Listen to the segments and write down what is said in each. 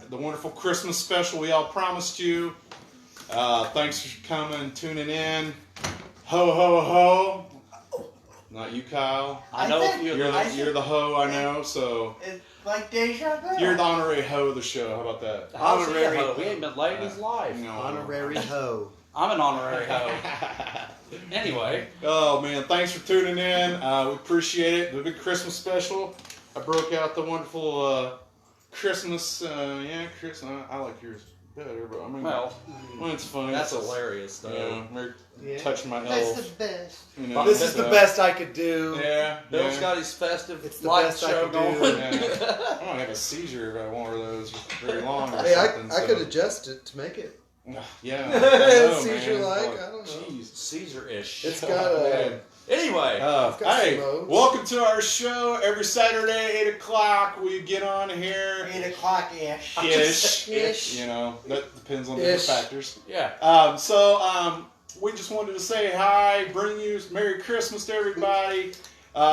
the wonderful Christmas special we all promised you. Thanks for coming and tuning in. Ho, ho, ho. Not you, Kyle. I know You're the ho, I know, so. It's like deja vu. You're the honorary ho of the show. How about that? Honorary ho. We ain't been late in his life. No. Honorary ho. I'm an honorary ho. Anyway. Oh, man. Thanks for tuning in. We appreciate it. The big Christmas special. I broke out the wonderful Christmas. Christmas. I like yours better, but I mean, Well, when it's funny. that's it's hilarious, though. Yeah, touching my That's elf. the best. You know, This is the best I could do. Yeah. Bill's yeah. got his festive It's the light best I show could going. do. Yeah. I might have a seizure if I want one of those very long or Hey, something. I could adjust it to make it. Yeah. I know, Seizure-like, man. I don't know. Jeez. Caesar-ish. It's got a. Man. Anyway. got Hey, some modes. welcome to our show. Every Saturday, 8 o'clock, we get on here. 8 o'clock-ish. Ish. You know, that depends on different factors. Yeah. We just wanted to say hi, bring you Merry Christmas to everybody.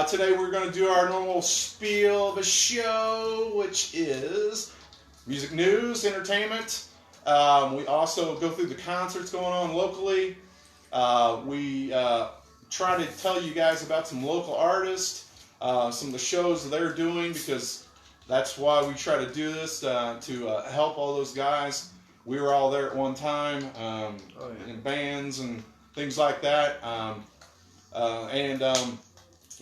Today we're going to do our normal spiel of the show, which is music news, entertainment. We also go through the concerts going on locally. We try to tell you guys about some local artists, some of the shows they're doing, because that's why we try to do this, to help all those guys. We were all there at one time, in bands and things like that.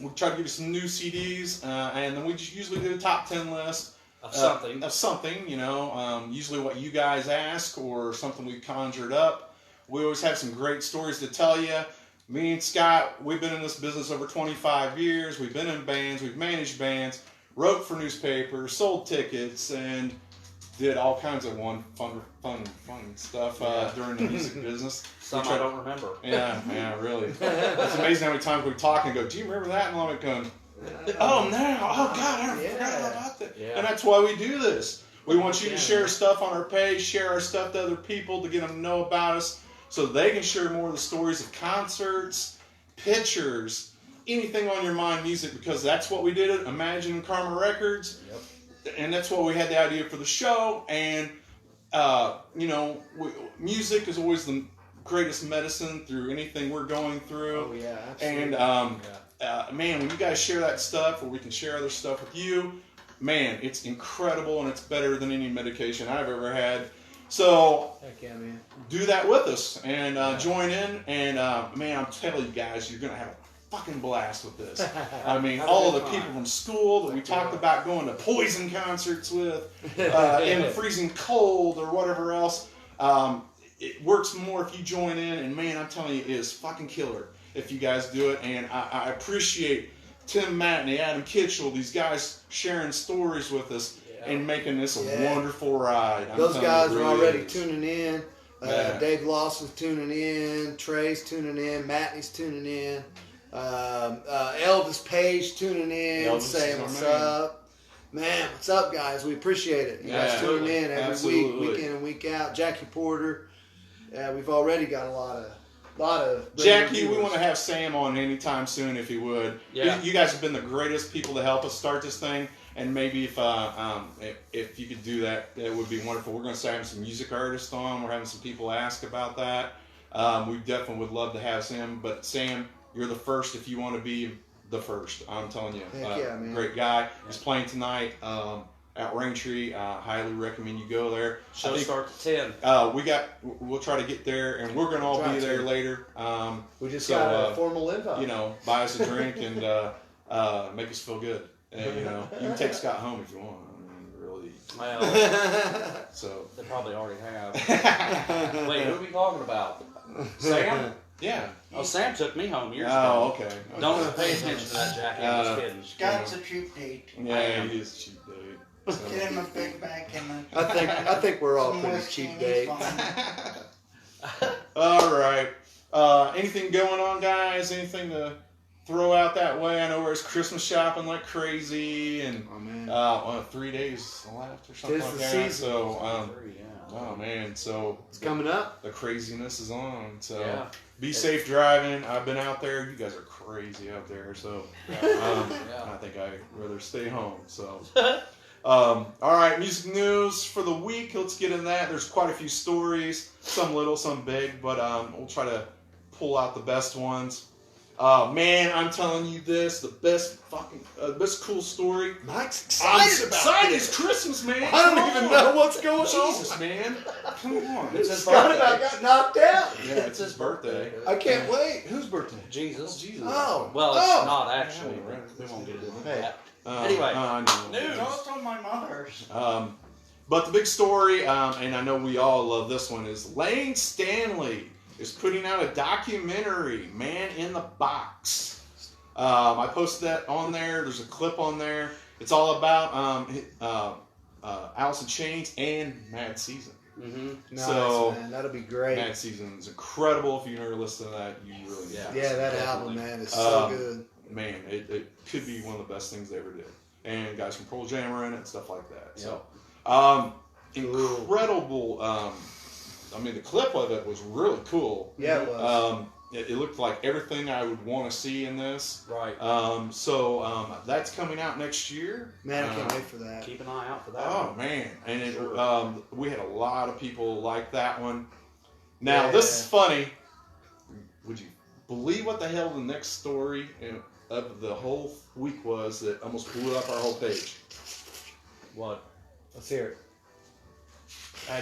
We try to give you some new CDs, and then we just usually do a top 10 list. Of something. Of something, you know, usually what you guys ask or something we conjured up. We always have some great stories to tell you. Me and Scott, we've been in this business over 25 years. We've been in bands, we've managed bands, wrote for newspapers, sold tickets, and did all kinds of fun stuff during the music business. Some I don't remember. Yeah, really. It's amazing how many times we talk and go, do you remember that? And I'm like going, oh no, oh God, I forgot about that. Yeah. And that's why we do this. We want you to share stuff on our page, share our stuff to other people to get them to know about us so they can share more of the stories of concerts, pictures, anything on your mind music, because that's what we did at Imagine Karma Records. Yep. And that's why we had the idea for the show. And, music is always the greatest medicine through anything we're going through. Oh, yeah, absolutely. And, man, when you guys share that stuff, or we can share other stuff with you, man, it's incredible, and it's better than any medication I've ever had. So, Heck yeah, man. do that with us, and join in, and, man, I'm telling you guys, you're going to have a fucking blast with this. I mean, all of the people from school that we talked about going to Poison concerts with, in the freezing cold, or whatever else, it works more if you join in, and man, I'm telling you, it is fucking killer if you guys do it. And I appreciate Tim Matney, Adam Kitchell, these guys sharing stories with us and making this a wonderful ride. Those guys are already is. tuning in. Dave Lawson's tuning in. Trey's tuning in. Matney's tuning in. Elvis Page tuning in, Elvis saying is our what's man. up. Man, what's up, guys? We appreciate it. You guys tuning in every Absolutely. week in and week out. Jackie Porter. We've already got a lot of Jackie, we want to have Sam on anytime soon if he would. Yeah. You guys have been the greatest people to help us start this thing, and maybe if you could do that, it would be wonderful. We're going to have some music artists on. We're having some people ask about that. We definitely would love to have Sam, but Sam, you're the first if you want to be the first. I'm telling you. Heck yeah, man. Great guy. He's playing tonight at Raintree. Highly recommend you go there. Show starts at 10. We'll try to get there, and we're going to all be there later. We just got a formal invite. You know, buy us a drink and make us feel good. And, you know, you can take Scott home if you want. I mean, really. Well, So. they probably already have. Wait, who are we talking about? Sam? Yeah. Oh, Sam took me home years ago. Oh, okay. Don't pay attention to that, Jackie. I'm just kidding. Scott's a cheap date. Yeah, he is a cheap dude. So. Get him a big bag and I think we're all some pretty whiskey cheap and date. he's fine. All right. Anything going on, guys? Anything to throw out that way? I know there's Christmas shopping like crazy, and 3 days left or something Tis like the that. season. So, Yeah. oh man, so It's coming up. the craziness is on. So Yeah. be safe driving. I've been out there. You guys are crazy out there. So I think I'd rather stay home. So All right, music news for the week. Let's get in that. There's quite a few stories, some little, some big, but we'll try to pull out the best ones. Man, I'm telling you this, the best best cool story. Mike's I'm excited about excited. this. It's Christmas, man. I don't Come even on. know what's going on. Jesus, man. Come on. It's his Scott birthday. about got knocked out. Yeah, it's his birthday. I can't wait. Whose birthday? Jesus. Jesus. Oh. Well, it's Oh. not actually. We won't get into Hey. that. Uh, Anyway, I know. news. It's also my mother's. But the big story, and I know we all love this one, is Lane Stanley is putting out a documentary, Man in the Box. I posted that on there. There's a clip on there. It's all about Alice in Chains and Mad Season. Mm-hmm. Nice, So- man. That'll be great. Mad Season is incredible. If you never listened to that, you really need to. Yeah, that Definitely. album, man, is so Um, good. Man, it could be one of the best things they ever did. And guys from Pearl Jam are in it and stuff like that. So, incredible. I mean, the clip of it was really cool. Yeah, it was. It looked like everything I would want to see in this. Right. So that's coming out next year. Man, I can't wait for that. Keep an eye out for that. Oh man, and Sure. we had a lot of people like that one. Now Yeah. this is funny. Would you believe what the hell the next story of the whole week was that almost blew up our whole page? What? Let's hear it. I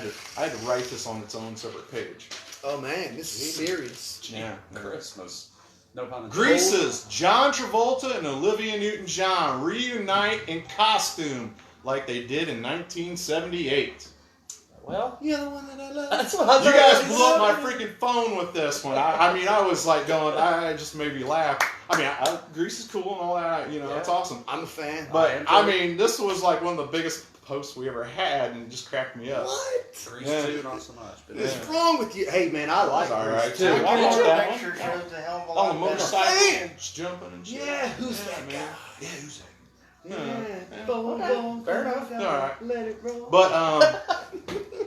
had to write this on its own separate page. Oh, man, this is serious. Yeah. Christmas. No pun intended. Grease's John Travolta and Olivia Newton-John reunite in costume like they did in 1978. Well, You're the one that I love. that's what I You thought. guys blew up my freaking phone with this one. I mean, I was like going, I just made me laugh. I mean, Grease is cool and all that, you know, it's Yeah. awesome. I'm a fan. But, I mean, this was like one of the biggest posts we ever had and it just cracked me up. What? Grease Yeah. too, not so much. But What's Yeah. wrong with you? Hey, man, I like That's all right, Grease, too. too. I Your watched that picture one. shows a hell of a On lot the better. motorcycle, Man. just jumping and shit. Yeah, who's Yeah, that man. guy? Yeah, who's that? Yeah. Yeah. Boom, Okay, boom, fair boom, enough. boom, All right. Let it roll. But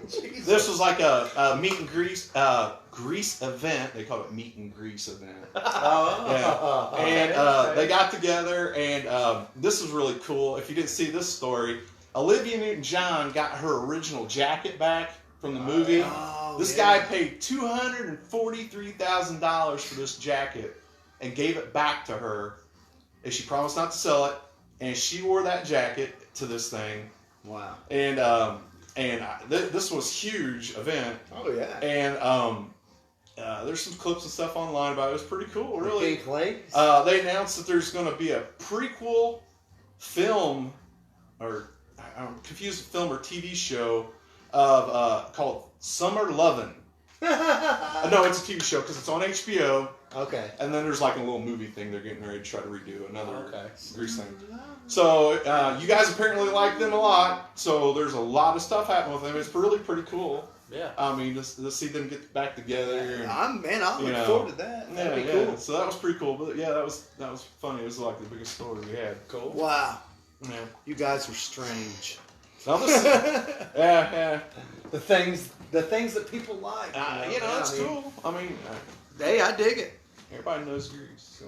Jesus. this was like a meet and grease event. They call it meet and grease event. Oh. And they got together, and this was really cool. If you didn't see this story, Olivia Newton-John got her original jacket back from the movie. Oh, This yeah. guy paid $243,000 for this jacket and gave it back to her, and she promised not to sell it. And she wore that jacket to this thing, Wow. and this was a huge event. Oh, yeah. And there's some clips and stuff online about it. It was pretty cool, really. Pink Ladies? They announced that there's going to be a prequel film, or I'm confused, film or TV show of called Summer Lovin'. No, it's a TV show because it's on HBO, Okay. and then there's like a little movie thing they're getting ready to try to redo, another Okay. Grease thing. So you guys apparently like them a lot. So there's a lot of stuff happening with them. It's really pretty cool. Yeah. I mean, just to see them get back together. And, I'm You looking know. forward to that. That'd be cool. So that was pretty cool. But yeah, that was funny. It was like the biggest story we had. Cool. Wow. Yeah. You guys are strange. Now this, yeah. The things that people like. You know, it's I mean, cool. I mean, Hey, I dig it. everybody knows Grease. So.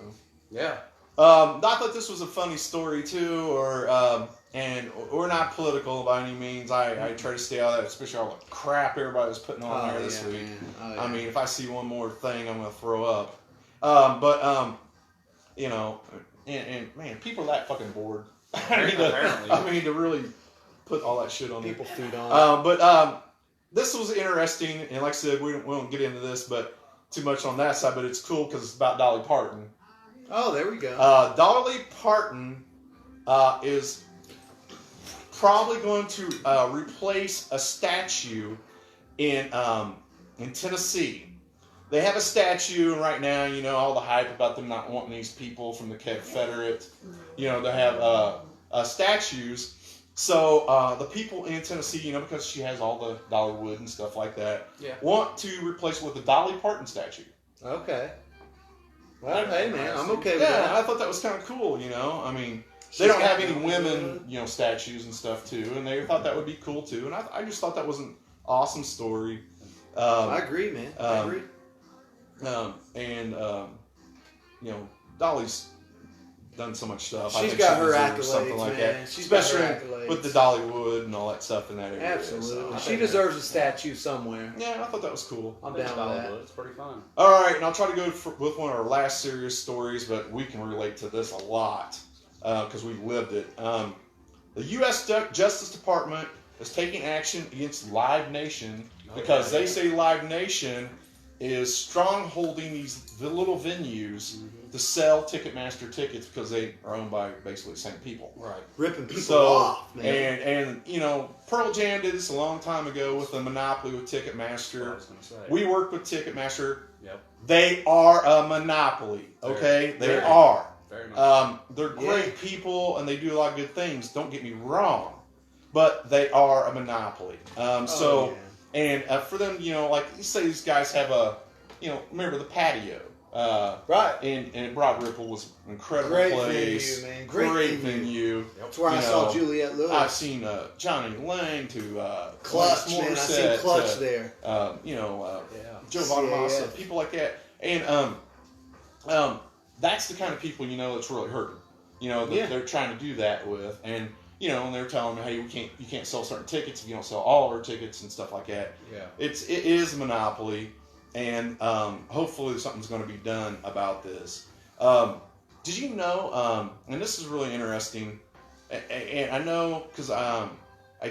Yeah. I thought this was a funny story too, and we're not political by any means. I try to stay out of that, especially all the crap everybody was putting on there this week. man. Oh, yeah. I mean, if I see one more thing, I'm gonna throw up. You know, and man, people are that fucking bored. Apparently. I mean, to really put all that shit on there. people feed on. But this was interesting, and like I said, we won't get into this, but too much on that side. But it's cool because it's about Dolly Parton. Oh, there we go. Dolly Parton is probably going to replace a statue in Tennessee. They have a statue, and right now, you know, all the hype about them not wanting these people from the Confederate, you know, they have statues. So the people in Tennessee, you know, because she has all the Dollywood and stuff like that, Yeah. want to replace it with a Dolly Parton statue. Okay. Well, hey, man, I'm okay with Yeah, that. I thought that was kind of cool, you know. I mean, She's they don't got have any Dollywood. women, you know, statues and stuff too, and they thought that would be cool too. And I just thought that was an awesome story. I agree, man. I agree. You know, Dolly's done so much stuff. I She's think got she her deserves accolades, something like man. that. She's got her Especially accolades. with the Dollywood and all that stuff in that area. Absolutely. So, She deserves a statue somewhere. yeah, I thought that was cool. I'm It's down with Dollywood. that. It's pretty fun. All right, and I'll try to go with one of our last serious stories, but we can relate to this a lot because we've lived it. The U.S. Justice Department is taking action against Live Nation because they say Live Nation is strongholding these little venues to sell Ticketmaster tickets because they are owned by basically the same people. Right. Ripping people So, off, man. and you know, Pearl Jam did this a long time ago with the monopoly with That's what I Ticketmaster. was gonna say. We worked with Ticketmaster. Yep. They are a monopoly, okay? They Very. are. Very much. They're great people and they do a lot of good things. Don't get me wrong, but they are a monopoly. Oh, yeah. And for them, you know, like you say, these guys have a, you know, remember the patio. Right. And Broad Ripple was an incredible Great place. venue, man. Great, Great venue. That's where I You saw know, Juliette Lewis. I've seen Johnny Lang to Clutch, Alanis man. I seen Morissette Clutch to, there. you know, Yeah. Joe Bonamassa, Yeah. people like that. And that's the kind of people, you know, that's really hurting. You know, that they're trying to do that with. And, you know, and they're telling me, hey, you can't sell certain tickets if you don't sell all our tickets and stuff like that. Yeah. It is a monopoly, and hopefully something's going to be done about this. Did you know, and this is really interesting, and I know because I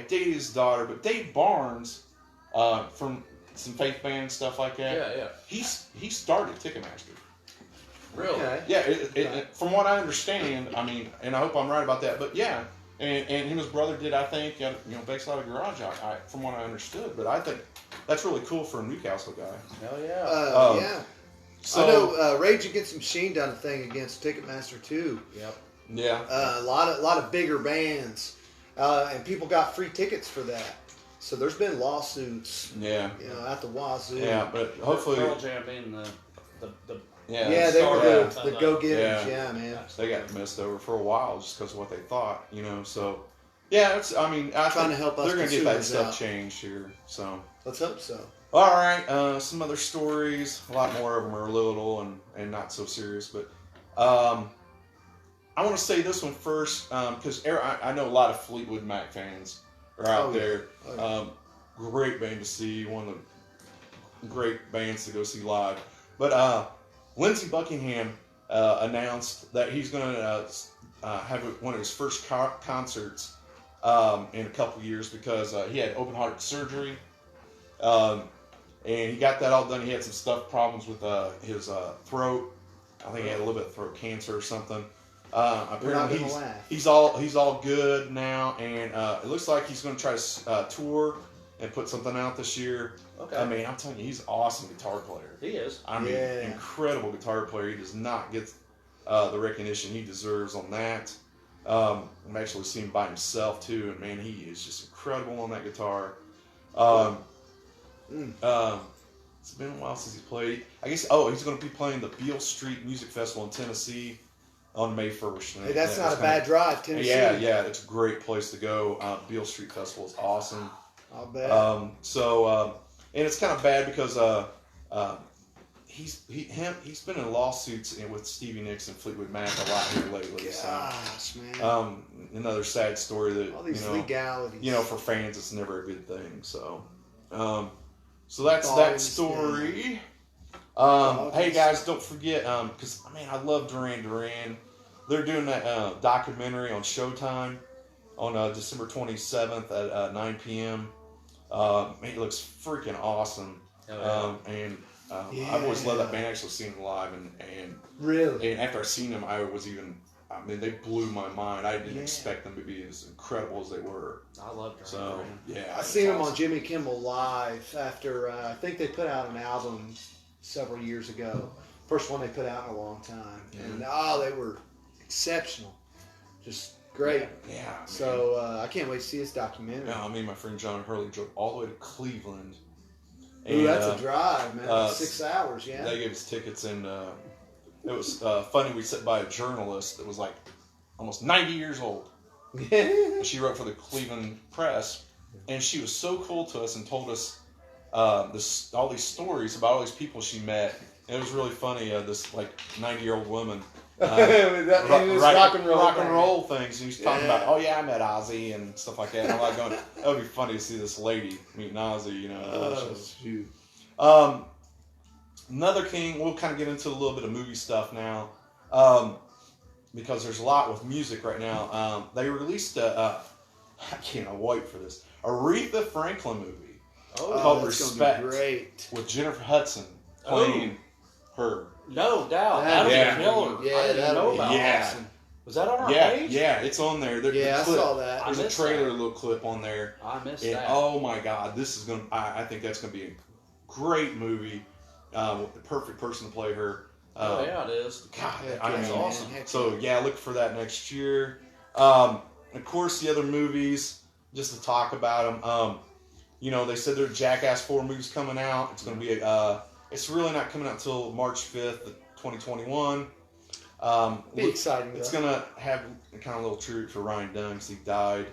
dated his daughter, but Dave Barnes from some faith band stuff like that, Yeah. he started Ticketmaster. Really? Okay. Yeah, from what I understand, I mean, and I hope I'm right about that, but yeah, and him and his brother did, I think, you know, Bayside Garage, from what I understood, but I think that's really cool for a Newcastle guy. Hell yeah. Yeah. So, I know Rage Against the Machine done a thing against Ticketmaster too. Yep. yeah, A lot of bigger bands, and people got free tickets for that. So there's been lawsuits, yeah, you know, at the wazoo. yeah, but hopefully, Pearl Jam being the yeah, Yeah, they were Yeah. the go-getters. Yeah. Yeah, man. they got messed over for a while just because of what they thought, you know, so, yeah, I mean, I Trying think to help us they're going to get that consumers stuff out. changed here, so. Let's hope so. All right, some other stories. A lot more of them are little and not so serious, but I want to say this one first because I know a lot of Fleetwood Mac fans are out Oh, yeah. there. Oh, yeah. Great band to see, one of the great bands to go see live. But Lindsey Buckingham announced that he's going to have one of his first concerts in a couple years because he had open heart surgery. And he got that all done. He had some problems with his throat. I think he had a little bit of throat cancer or something. Apparently gonna laugh. he's all good now, and it looks like he's going to try to tour and put something out this year. Okay. I mean, I'm telling you, he's an awesome guitar player. He is. I mean, Yeah. incredible guitar player. He does not get the recognition he deserves on that. I'm actually seeing him by himself too, and man, he is just incredible on that guitar. It's been a while since he's played. I guess. Oh, he's going to be playing the Beale Street Music Festival in Tennessee on May 1st. Hey, that's not a kinda- bad drive, Tennessee. Yeah, it's a great place to go. Beale Street Festival is awesome. I'll bet. And it's kind of bad because he's been in lawsuits with Stevie Nicks and Fleetwood Mac a lot here lately. Gosh, man. So, another sad story that All these legalities. you know, for fans, it's never a good thing. So, so that's Oh, I that understand. story. Oh, Hey geez. guys, don't forget, because I love Duran Duran. They're doing that documentary on Showtime on December 27th at 9 p.m. It looks freaking awesome. Hell yeah. I've always loved that band. Actually seen them live, Really? and after I seen them, they blew my mind. I didn't Yeah. expect them to be as incredible as they were. I love Duran So Duran. yeah, I seen them on Jimmy Kimmel Live after I think they put out an album several years ago. First one they put out in a long time, and they were exceptional, just great. Yeah. man. So I can't wait to see this documentary. Yeah, me and my friend John Hurley drove all the way to Cleveland. Ooh, that's a drive, man. 6 hours, yeah. They gave us tickets, and it was funny. We sat by a journalist that was like almost 90 years old. And she wrote for the Cleveland Press, and she was so cool to us and told us all these stories about all these people she met. And it was really funny. This like 90-year-old woman, rock and roll. Things. And he's talking about, oh yeah, I met Ozzy and stuff like that. And I'm like going, that would be funny to see this lady meeting Ozzy, you know. Shoot. Another King, we'll kind of get into a little bit of movie stuff now. Because there's a lot with music right now. They released I can't wait for this, Aretha Franklin movie called that's Respect gonna be great. with Jennifer Hudson playing her. No doubt. That'd That'd be be a killer. Yeah, I didn't that'd know be about yeah. that. Was that on our Yeah, page? yeah, it's on there. Yeah, I saw that. I There's a missed trailer, that. little clip on there. I missed And, that. oh my God, this is gonna. I think that's gonna be a great movie. With the perfect person to play her. Oh, yeah, it is. God, Heck I yeah, mean, man. awesome. Heck so yeah. yeah, look for that next year. Of course, the other movies, just to talk about them. You know, they said their Jackass 4 movie's coming out. It's going to be it's really not coming out until March 5th, 2021. Be exciting. It's though. going to have a kind of little tribute for Ryan Dunn because he died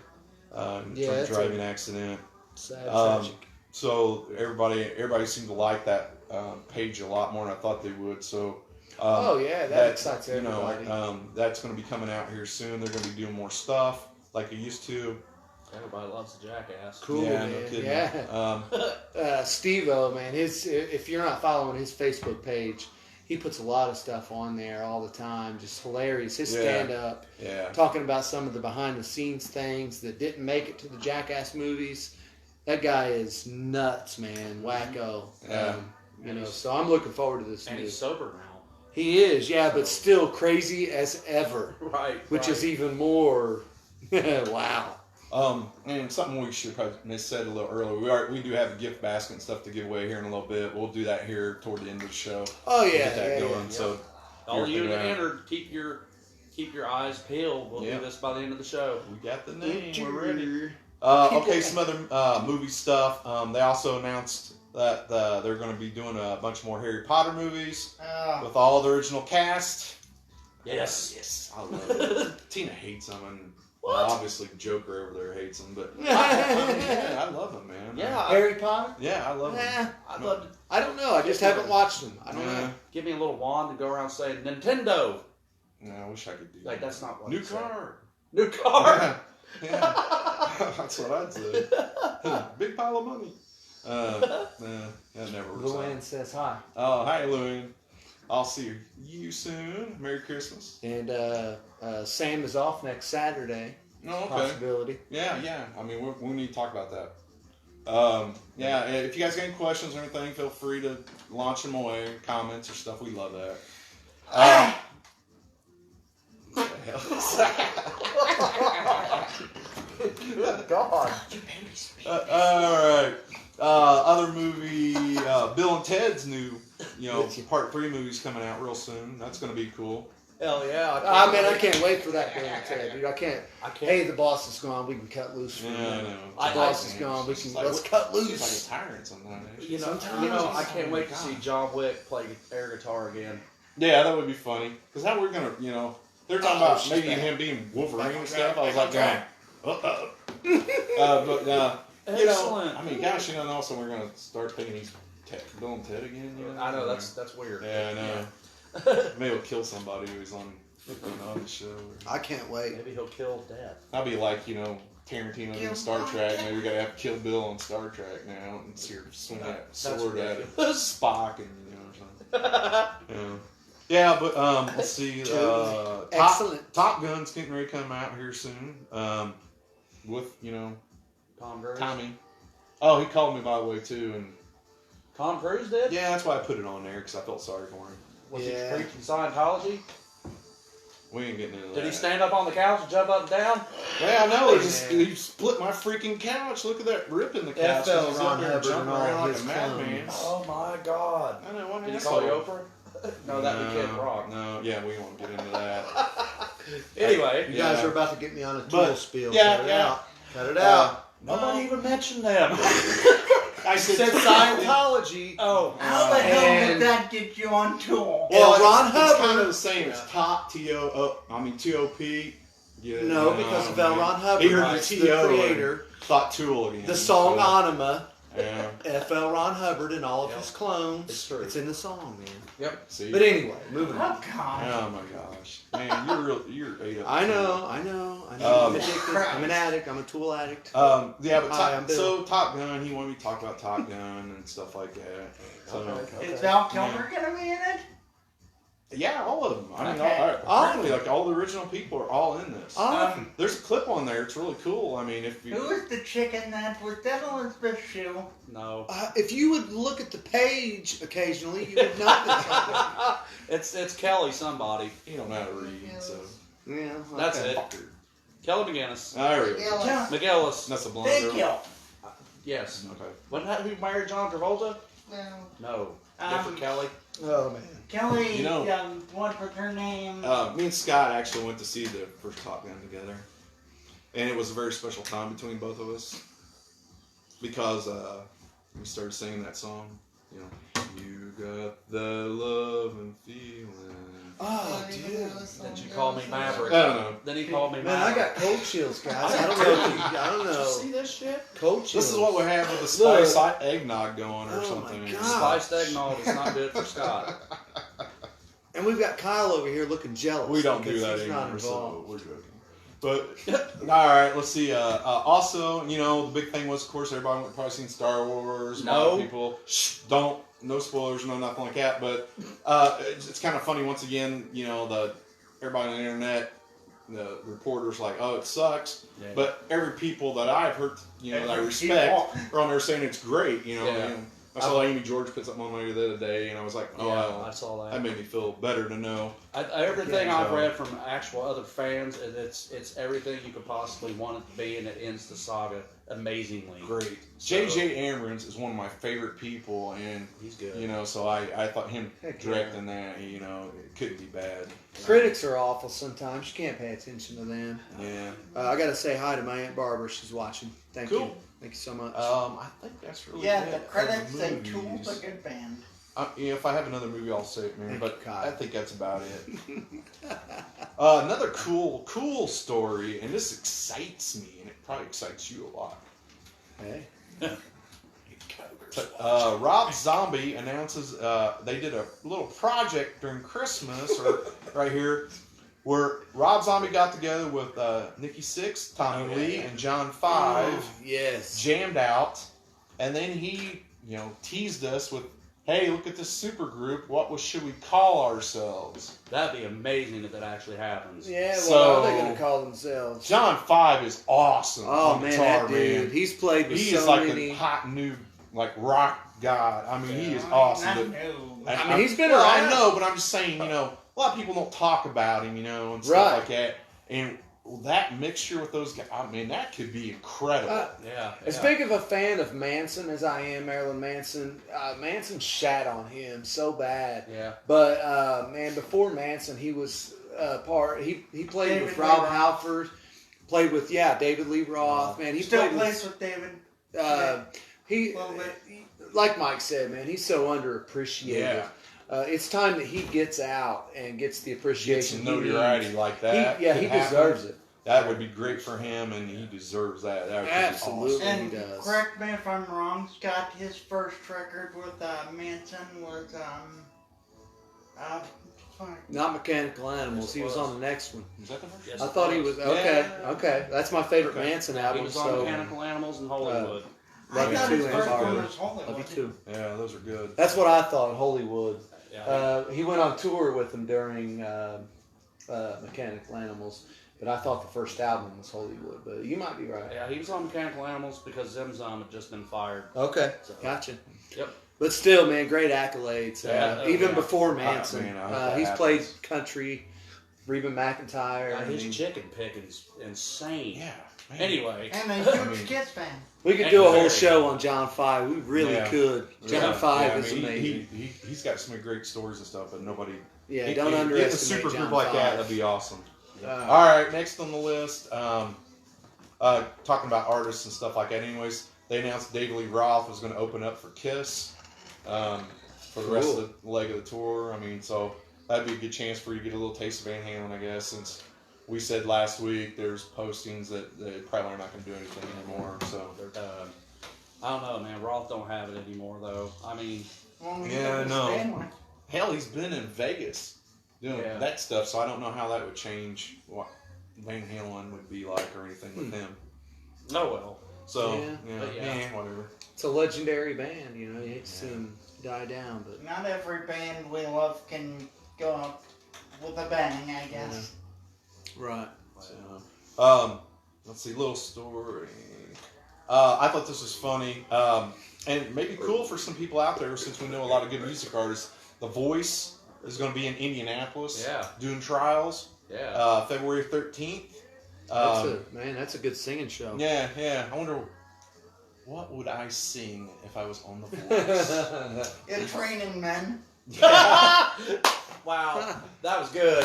in Yeah, a that's driving accident. Sad, Um, tragic. So everybody seemed to like that page a lot more than I thought they would. So Oh yeah, that excites you know, everybody. that's going to be coming out here soon. They're going to be doing more stuff like they used to. Everybody loves the Jackass. Cool, yeah, no man. kidding. Yeah. Steve-O, man, if you're not following his Facebook page, he puts a lot of stuff on there all the time. Just hilarious. His Yeah. stand-up, Yeah. talking about some of the behind-the-scenes things that didn't make it to the Jackass movies. That guy is nuts, man. Wacko. Yeah. You know, so I'm looking forward to this And movie. he's sober now. He is, yeah, but still crazy as ever, Right. which is even more. Wow. And something we should probably have said a little earlier. We do have a gift basket and stuff to give away here in a little bit. We'll do that here toward the end of the show. Oh We'll yeah, get that yeah, going. yeah. So All you You're that thinking entered, keep your eyes peeled. We'll Yeah. do this by the end of the show. we got the name. We're ready. ready. Okay, some other movie stuff. They also announced that they're going to be doing a bunch more Harry Potter movies with all the original cast. Yes. Yes, I love it. Tina hates them, and What? obviously Joker over there hates them, but I love them, man. Yeah. Harry Potter? Yeah, I love them. I'd love to I don't know. I just haven't watched them. I don't Yeah. know. give me a little wand to go around saying Nintendo. No, I wish I could do Like that. that's not what New he said. car. New car. Yeah, yeah. That's what I'd say. Big pile of money. That never works Luann out. says hi. Oh, hi, Luann. I'll see you soon. Merry Christmas. And Sam is off next Saturday. No, okay. Possibility. Yeah. I mean, we need to talk about that. Yeah, if you guys got any questions or anything, feel free to launch them away. Comments or stuff. We love that. What the hell is that? Good God. All right. Other movie, Bill and Ted's new, part 3 movie's coming out real soon. That's going to be cool. Hell yeah. I can't wait for that Bill and Ted, dude. I can't. I can't. Hey, the boss is gone. We can cut loose from Yeah, I him. know. The boss is gone. We can let's cut She's like loose. a tyrant sometimes. I can't wait to see John Wick play air guitar again. Yeah, that would be funny. Because how we're going to, they're talking about she's maybe back. him being Wolverine and stuff. I was like, Back Excellent. I mean, gosh, and also we're going to start thinking he's Bill and Ted again. I know that's weird. Yeah, I know. Maybe he'll kill somebody who's on the show. I can't wait. Maybe he'll kill Death. I'll be like, Tarantino in Star Trek. Maybe we gotta have to kill Bill on Star Trek now and swing that sword at him. Spock and something. Yeah, but let's see. Excellent. Top Gun's getting ready to come out here soon. With Tom Cruise. Tommy. Oh, he called me by the way too, and Tom Cruise did? yeah, that's why I put it on there because I felt sorry for him. Was Yeah. he preaching Scientology? We ain't getting into that. Did he stand up on the couch and jump up and down? Yeah, I know. Yeah. He split my freaking couch. Look at that rip in the couch. FL He's up Ron there Hubbard jumping and all around like his a madman. Oh my God. I know. What Did he asshole. call you Oprah? No, that'd be Kid Rock. No, yeah, we won't get into that. Anyway, You guys Yeah. are about to get me on a But- tool spiel. yeah, Cut it yeah. out. Cut it out. nobody even mentioned them. I Said Scientology. Oh, How the hell And- did that get you on tour? Well, Ron it's Hubbard. kind of the same. It's top T-O-P. Yeah, No, because of L. Ron Hubbard. He heard the It's the T.O. creator. Thought Tool again. The song so- Anima. Yeah. FL Ron Hubbard and all of Yep. his clones. It's true. It's in the song, man. Yep. See. But anyway, moving on. Oh, God. Oh my gosh, man, you're ate up. I know. I'm addicted. I'm an addict. I'm a tool addict. Yeah, but Hi, I'm Bill. so Top Gun, he wanted me to talk about Top Gun and stuff like that. So Okay. Is Val Kilmer gonna be in it? yeah, all of them. I mean, Okay. apparently, like all the original people are all in this. Oh. There's a clip on there. It's really cool. I mean, if you Who was the chicken that was that Elizabeth Shue? No. If you would look at the page occasionally, you would know. It's Kelly somebody. you don't know how to read, so Yeah, That's okay. it. fucker. Kelly McGinnis. There we go. Yeah. McGillis. That's a blonde Thank girl. you. Yes. Okay. Wasn't that who married John Travolta? Well, No. Um, Different Kelly. Oh man. Kelly, You know- what was her name? Me and Scott actually went to see the first Top Gun together, and it was a very special time between both of us because we started singing that song. You know, you got the love and feeling. Oh, dude. Then you call me Maverick. I don't know. Then he called me Man, I Maverick. got cold chills, guys. I don't know. I don't Did you know. see this shit? Cold chills. This is what we have with the Look. spice eggnog going or Oh, something. my God. Spiced eggnog is not good for Scott. And we've got Kyle over here looking jealous. We don't do because that he's not anymore, so involved. we're joking. But all right, let's see. Also, you know, the big thing was, of course, everybody went probably seen Star Wars. A lot No. of people don't. No spoilers, no nothing like that. But it's kind of funny once again. You know, everybody on the internet, the reporters like, oh, it sucks. Yeah. But every people that I've heard, you know, that I Every respect, people. are on there saying it's great. You know, Yeah. and I saw Amy George put something on there the other day, and I was like, oh, Yeah, wow, I saw that that. made me feel better to know. Everything Yeah, I've so- read from actual other fans, and it's everything you could possibly want it to be, and it ends the saga amazingly. Great. So- J.J. Abrams is one of my favorite people, and He's good. you know, so I thought him Heck directing that, you know, it couldn't be bad. Critics are awful sometimes. You can't pay attention to them. Yeah. I got to say hi to my Aunt Barbara. She's watching. Thank Cool. you. Thank you so much. I think that's really Yeah, it the for credits the say movies. Tool's a good band. Yeah, if I have another movie, I'll say it, man. Thank But you, Kyle. I think that's about it. Another cool story, and this excites me, and it probably excites you a lot. Hey. Rob Zombie announces they did a little project during Christmas, or right here, where Rob Zombie got together with Nikki Sixx, Tommy Lee, and John Five, Yes. jammed out, and then he, you know, teased us with, "Hey, look at this super group. What should we call ourselves?" That'd be amazing if that actually happens. Yeah, what So- are they going to call themselves? John Five is awesome. Oh, on man, guitar, that dude. man. He's played with He so is like many. a hot new like rock god. I mean, he is awesome. I But- know. I mean, he's been well, around. I know, but I'm just saying, you know, a lot of people don't talk about him, you know, and stuff Right. like that. And that mixture with those guys, I mean, that could be incredible. Yeah. As yeah. big of a fan of Manson as I am, Marilyn Manson, Manson shat on him so bad. Yeah. But man, before Manson, he was He played David with Lee Rob Roth. Halford. Played with David Lee Roth. Man, he Still played plays with David. he A little bit. like Mike said, man, he's so underappreciated. Yeah. It's time that he gets out and gets the Get appreciation some he needs. notoriety like that. He could happen. deserves it. That would be great for him, and he deserves that. That would be Absolutely. awesome. And he does. correct me if I'm wrong, Scott. His first record with Manson was fuck. Not Mechanical Animals. Yes, He it was was. on the next one. Is that the first? Yes, I it thought he was was. okay. Yeah. Okay, that's my favorite Okay. Manson He album. was on So Mechanical Animals in Hollywood. I Love thought you his too, first Aunt one Barbara. was Hollywood. love you too. Yeah, those are good. That's what I thought. Hollywood. Yeah. He went on tour with them during Mechanical Animals, but I thought the first album was Hollywood. But you might be right. Yeah, he was on Mechanical Animals because Zimzom had just been fired. Okay, So- gotcha. Yep. But still, man, great accolades. Yeah, Even yeah. before Manson, man, I hope that he's happens. played country. Reba McEntire. God, I his mean, chicken picking's insane. Yeah. Man. Anyway. And a I huge mean- Kiss fan. we could do a whole Very show good. on John Five. We really Yeah. could. John Yeah, Five yeah, is I mean, amazing. He's got so many great stories and stuff, but nobody. Yeah, he- don't he- underestimate getting a super John group like Five. that. That'd be awesome. Uh, All right, next on the list, talking about artists and stuff like that. Anyways, they announced David Lee Roth was going to open up for Kiss for the rest of the leg of the tour. I mean, so that'd be a good chance for you to get a little taste of Van Halen, I guess, since we said last week there's postings that they probably are not going to do anything anymore. So They're done. I don't know, man. Roth don't have it anymore, though. I mean, Well, Yeah, I know. Stanley. Hell, he's been in Vegas doing Yeah. that stuff, so I don't know how that would change what Van Halen would be like or anything with him. oh well. So, Yeah. But yeah. whatever. It's a legendary band, you know. You hate to see them die down, but Not every band we love can go up with a bang, I guess. right. So, let's see, little story. I thought this was funny, and maybe cool for some people out there since we know a lot of good music artists. The Voice is going to be in Indianapolis Yeah. doing trials Yeah. February 13th. That's a good singing show. Yeah. I wonder what would I sing if I was on The Voice. You're training men. Wow, that was good.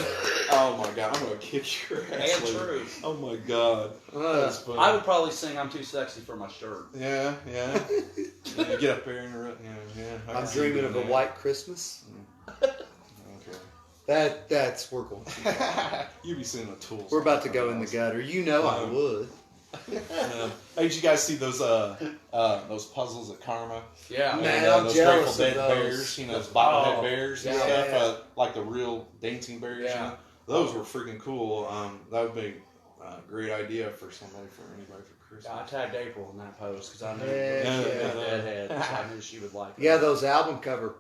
Oh my god, I'm going to kick your ass. And later. true. Oh my god. That's funny. I would probably sing "I'm Too Sexy for My Shirt." Yeah. Yeah, get up there and yeah. I I'm can see you dreaming of a doing that. white Christmas. Okay. We're going. You be seeing the tools. We're about to go in the gutter. You know I would. Hey, did you guys see those puzzles at Karma? Yeah. Man, And, I'm those jealous Grateful of Dead those. bears, you know, those bobblehead Oh, bears and yeah, stuff, yeah. like the real dancing bears. Yeah. You know? Those were freaking cool. That would be a great idea for anybody for Christmas. I tagged April in that post because I knew Yeah, she was yeah. a deadhead. So I knew she would like it. Yeah, those album cover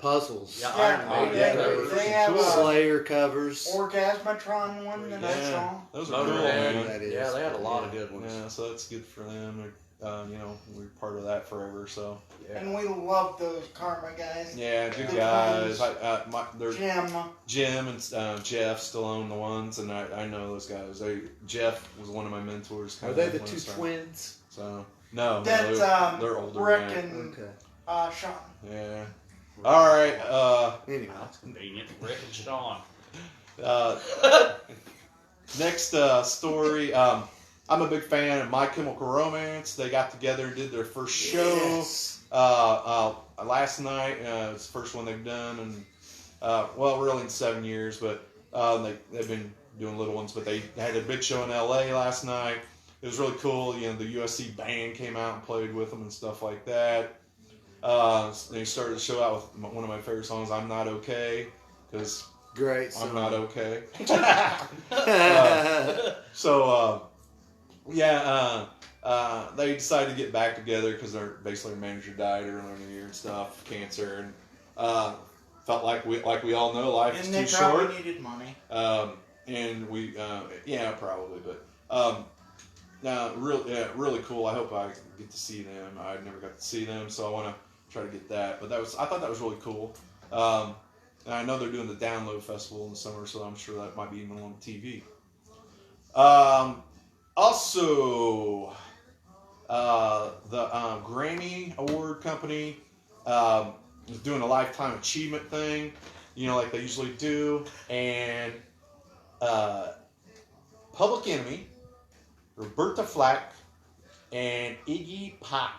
puzzles. Yeah, Yeah, Iron Maiden. yeah, They were they freaking have cool. a- Slayer covers. Orgasmatron one that I Yeah, saw. those are cool, Motorhead. man. That is. Yeah, they had a lot of good ones. Yeah, so that's good for them. You know, we're part of that forever. So Yeah. And we love those Karma guys. yeah, good The guys. ones. They're Jim. Jim and Jeff still own the ones, and I know those guys. Jeff was one of my mentors. Are kinda they the when I two started. twins? So no, That's they're older. Rick than and Okay. Sean. that. Yeah. All right. Anyway. That's convenient. Rick and Sean. Next story. I'm a big fan of My Chemical Romance. They got together and did their first show Yes. last night. It's the first one they've done, and really in 7 years, but they've been doing little ones. But they had a big show in LA last night. It was really cool. You know, the USC band came out and played with them and stuff like that. They started the show out with one of my favorite songs, "I'm Not Okay," because Great. I'm not okay. okay. So, they decided to get back together because their manager died earlier in the year and stuff, cancer, and felt like we all know life is And they too probably short. needed money. And we, probably, but really cool. I hope I get to see them. I never got to see them, so I want to try to get that. But I thought that was really cool. And I know they're doing the Download Festival in the summer, so I'm sure that might be even on TV. Also, the Grammy Award company is doing a lifetime achievement thing, you know, like they usually do, and Public Enemy, Roberta Flack, and Iggy Pop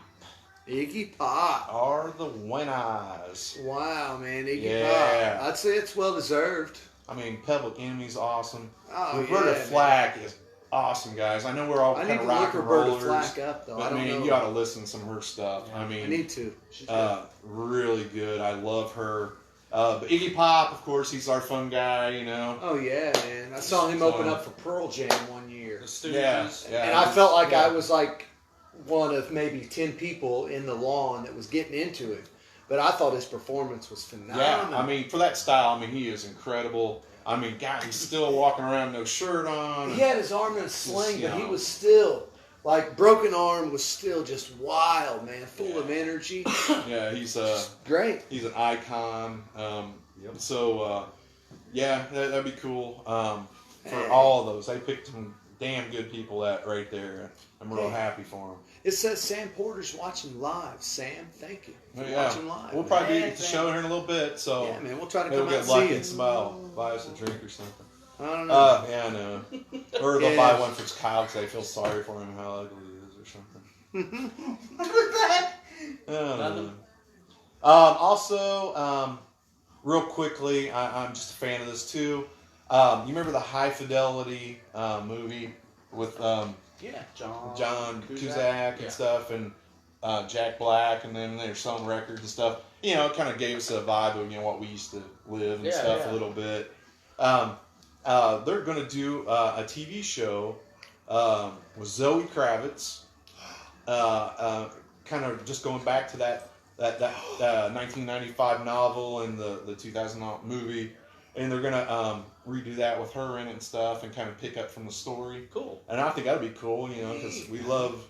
Iggy Pop. are the winners. Wow, man. Iggy Yeah. Pop. I'd say it's well deserved. I mean, Public Enemy's awesome. Oh, Roberta yeah, Flack is awesome, guys. I know we're all I kind need of to look rock and Roberta rollers, Flack up, though. but I don't know. you ought to listen to some of her stuff. Yeah. I I mean, need to. She's good. really good. I love her. But Iggy Pop, of course, he's our fun guy, you know. Oh, yeah, man. I saw him open up for Pearl Jam one year. The Stooges. Yeah. And I felt like Yeah. I was like one of maybe 10 people in the lawn that was getting into it. But I thought his performance was phenomenal. Yeah, I mean, for that style, I mean, he is incredible. I mean, God, he's still walking around no shirt on. He had his arm in a sling, You but he know. was still, like, broken arm was still just wild, man. Full of energy. Yeah, he's Great. an icon. So, that'd be cool. For Hey. all of those, they picked some damn good people right there. I'm real Hey. happy for them. It says Sam Porter's watching live. Sam, thank you for Yeah. watching live. We'll man. probably be Yeah, at the show here in a little bit, so Yeah, man. We'll try to maybe come we'll out get and lucky see and you. smile, buy us a drink or something. I don't know. Yeah, I know. Or they'll buy Yeah. one for Kyle because they feel sorry for him how ugly he is or something. Look at that. I don't know. Nothing. Also, real quickly, I'm just a fan of this too. You remember the High Fidelity movie with Yeah, John John Cusack Yeah. and stuff, and Jack Black, and then they're selling records and stuff. You know, it kind of gave us a vibe of what we used to live and stuff a little bit. They're going to do a TV show with Zoe Kravitz, kind of just going back to that 1995 novel and the 2000 movie, and they're going to redo that with her in it and stuff, and kind of pick up from the story. Cool. And I think that'd be cool, because we love,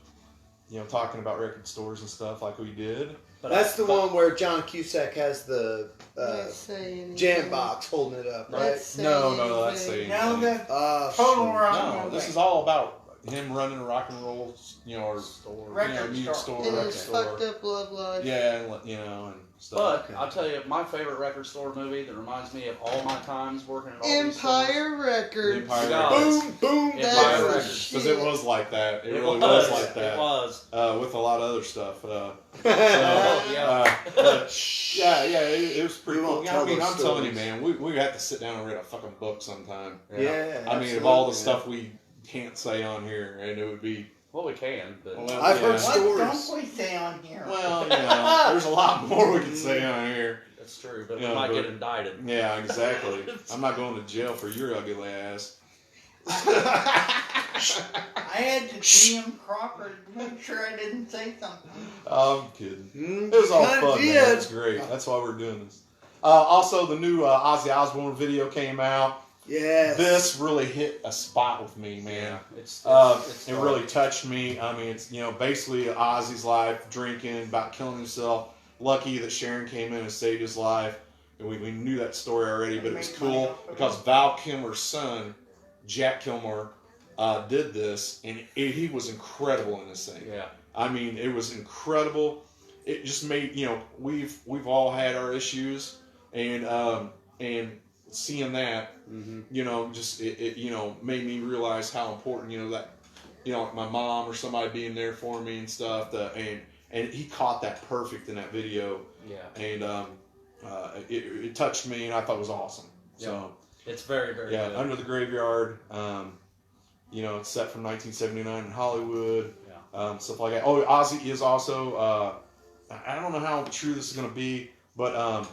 talking about record stores and stuff like we did. But That's the one where John Cusack has the Let's say anything. jam box holding it up, right? Let's say No, that's anything. No, the shoot. total wrong No, movie. this is all about him running a rock and roll, or store. Record music store. store, And record his store. fucked up love life. Yeah, and and stuff. But Okay. I'll tell you, my favorite record store movie that reminds me of all my times working at all these stores. Empire Records. Empire No. Records. Boom, boom, Empire That's boom. the Records. Because shit. it was like that. It, It really was. was like that. It was. With a lot of other stuff. Yeah. But, yeah, it was pretty We cool. won't Yeah, tell I mean, those I'm telling you, stories. man, we have to sit down and read a fucking book sometime. Yeah, I mean, of all the absolutely. stuff we can't say on here, and it would be. Well, we can, but Well, I've heard What stories. don't we say on here? Well, there's a lot more we can say on here. that's true. But Yeah, we might but- get indicted. Yeah, exactly. I'm not going to jail for your ugly ass. I had to DM Crawford to make sure I didn't say something. I'm kidding. Mm, It was all kinda fun, man. did. It was great. That's why we're doing this. Also, the new Ozzy Osbourne video came out. Yes. This really hit a spot with me, man. Yeah, it's It really touched me. I mean, it's basically Ozzy's life, drinking, about killing himself. Lucky that Sharon came in and saved his life. And we knew that story already, but it was cool because Val Kilmer's son, Jack Kilmer, did this, and he was incredible in this thing. Yeah. I mean, it was incredible. It just made we've all had our issues, and seeing that, just it made me realize how important that my mom or somebody being there for me and stuff. And he caught that perfect in that video, Yeah. and it touched me, and I thought it was awesome. So It's very, very yeah, good. Under the Graveyard. It's set from 1979 in Hollywood. Yeah. Stuff like that. Oh, Ozzy is also. I don't know how true this is going to be, but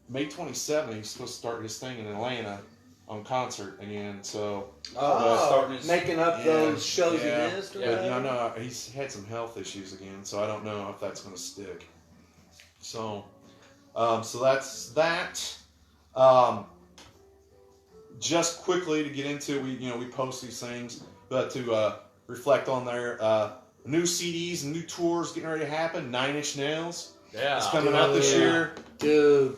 May 27th he's supposed to start his thing in Atlanta on concert again. So, starting his- making up Yeah, those shows yeah. he missed or Yeah. but whatever. no, he's had some health issues again, so I don't know if that's going to stick. So, so that's that. Just quickly to get into, we post these things, but to reflect on their new CDs and new tours getting ready to happen. 9 Inch Nails Yeah. is coming out this Yeah. year. Dude,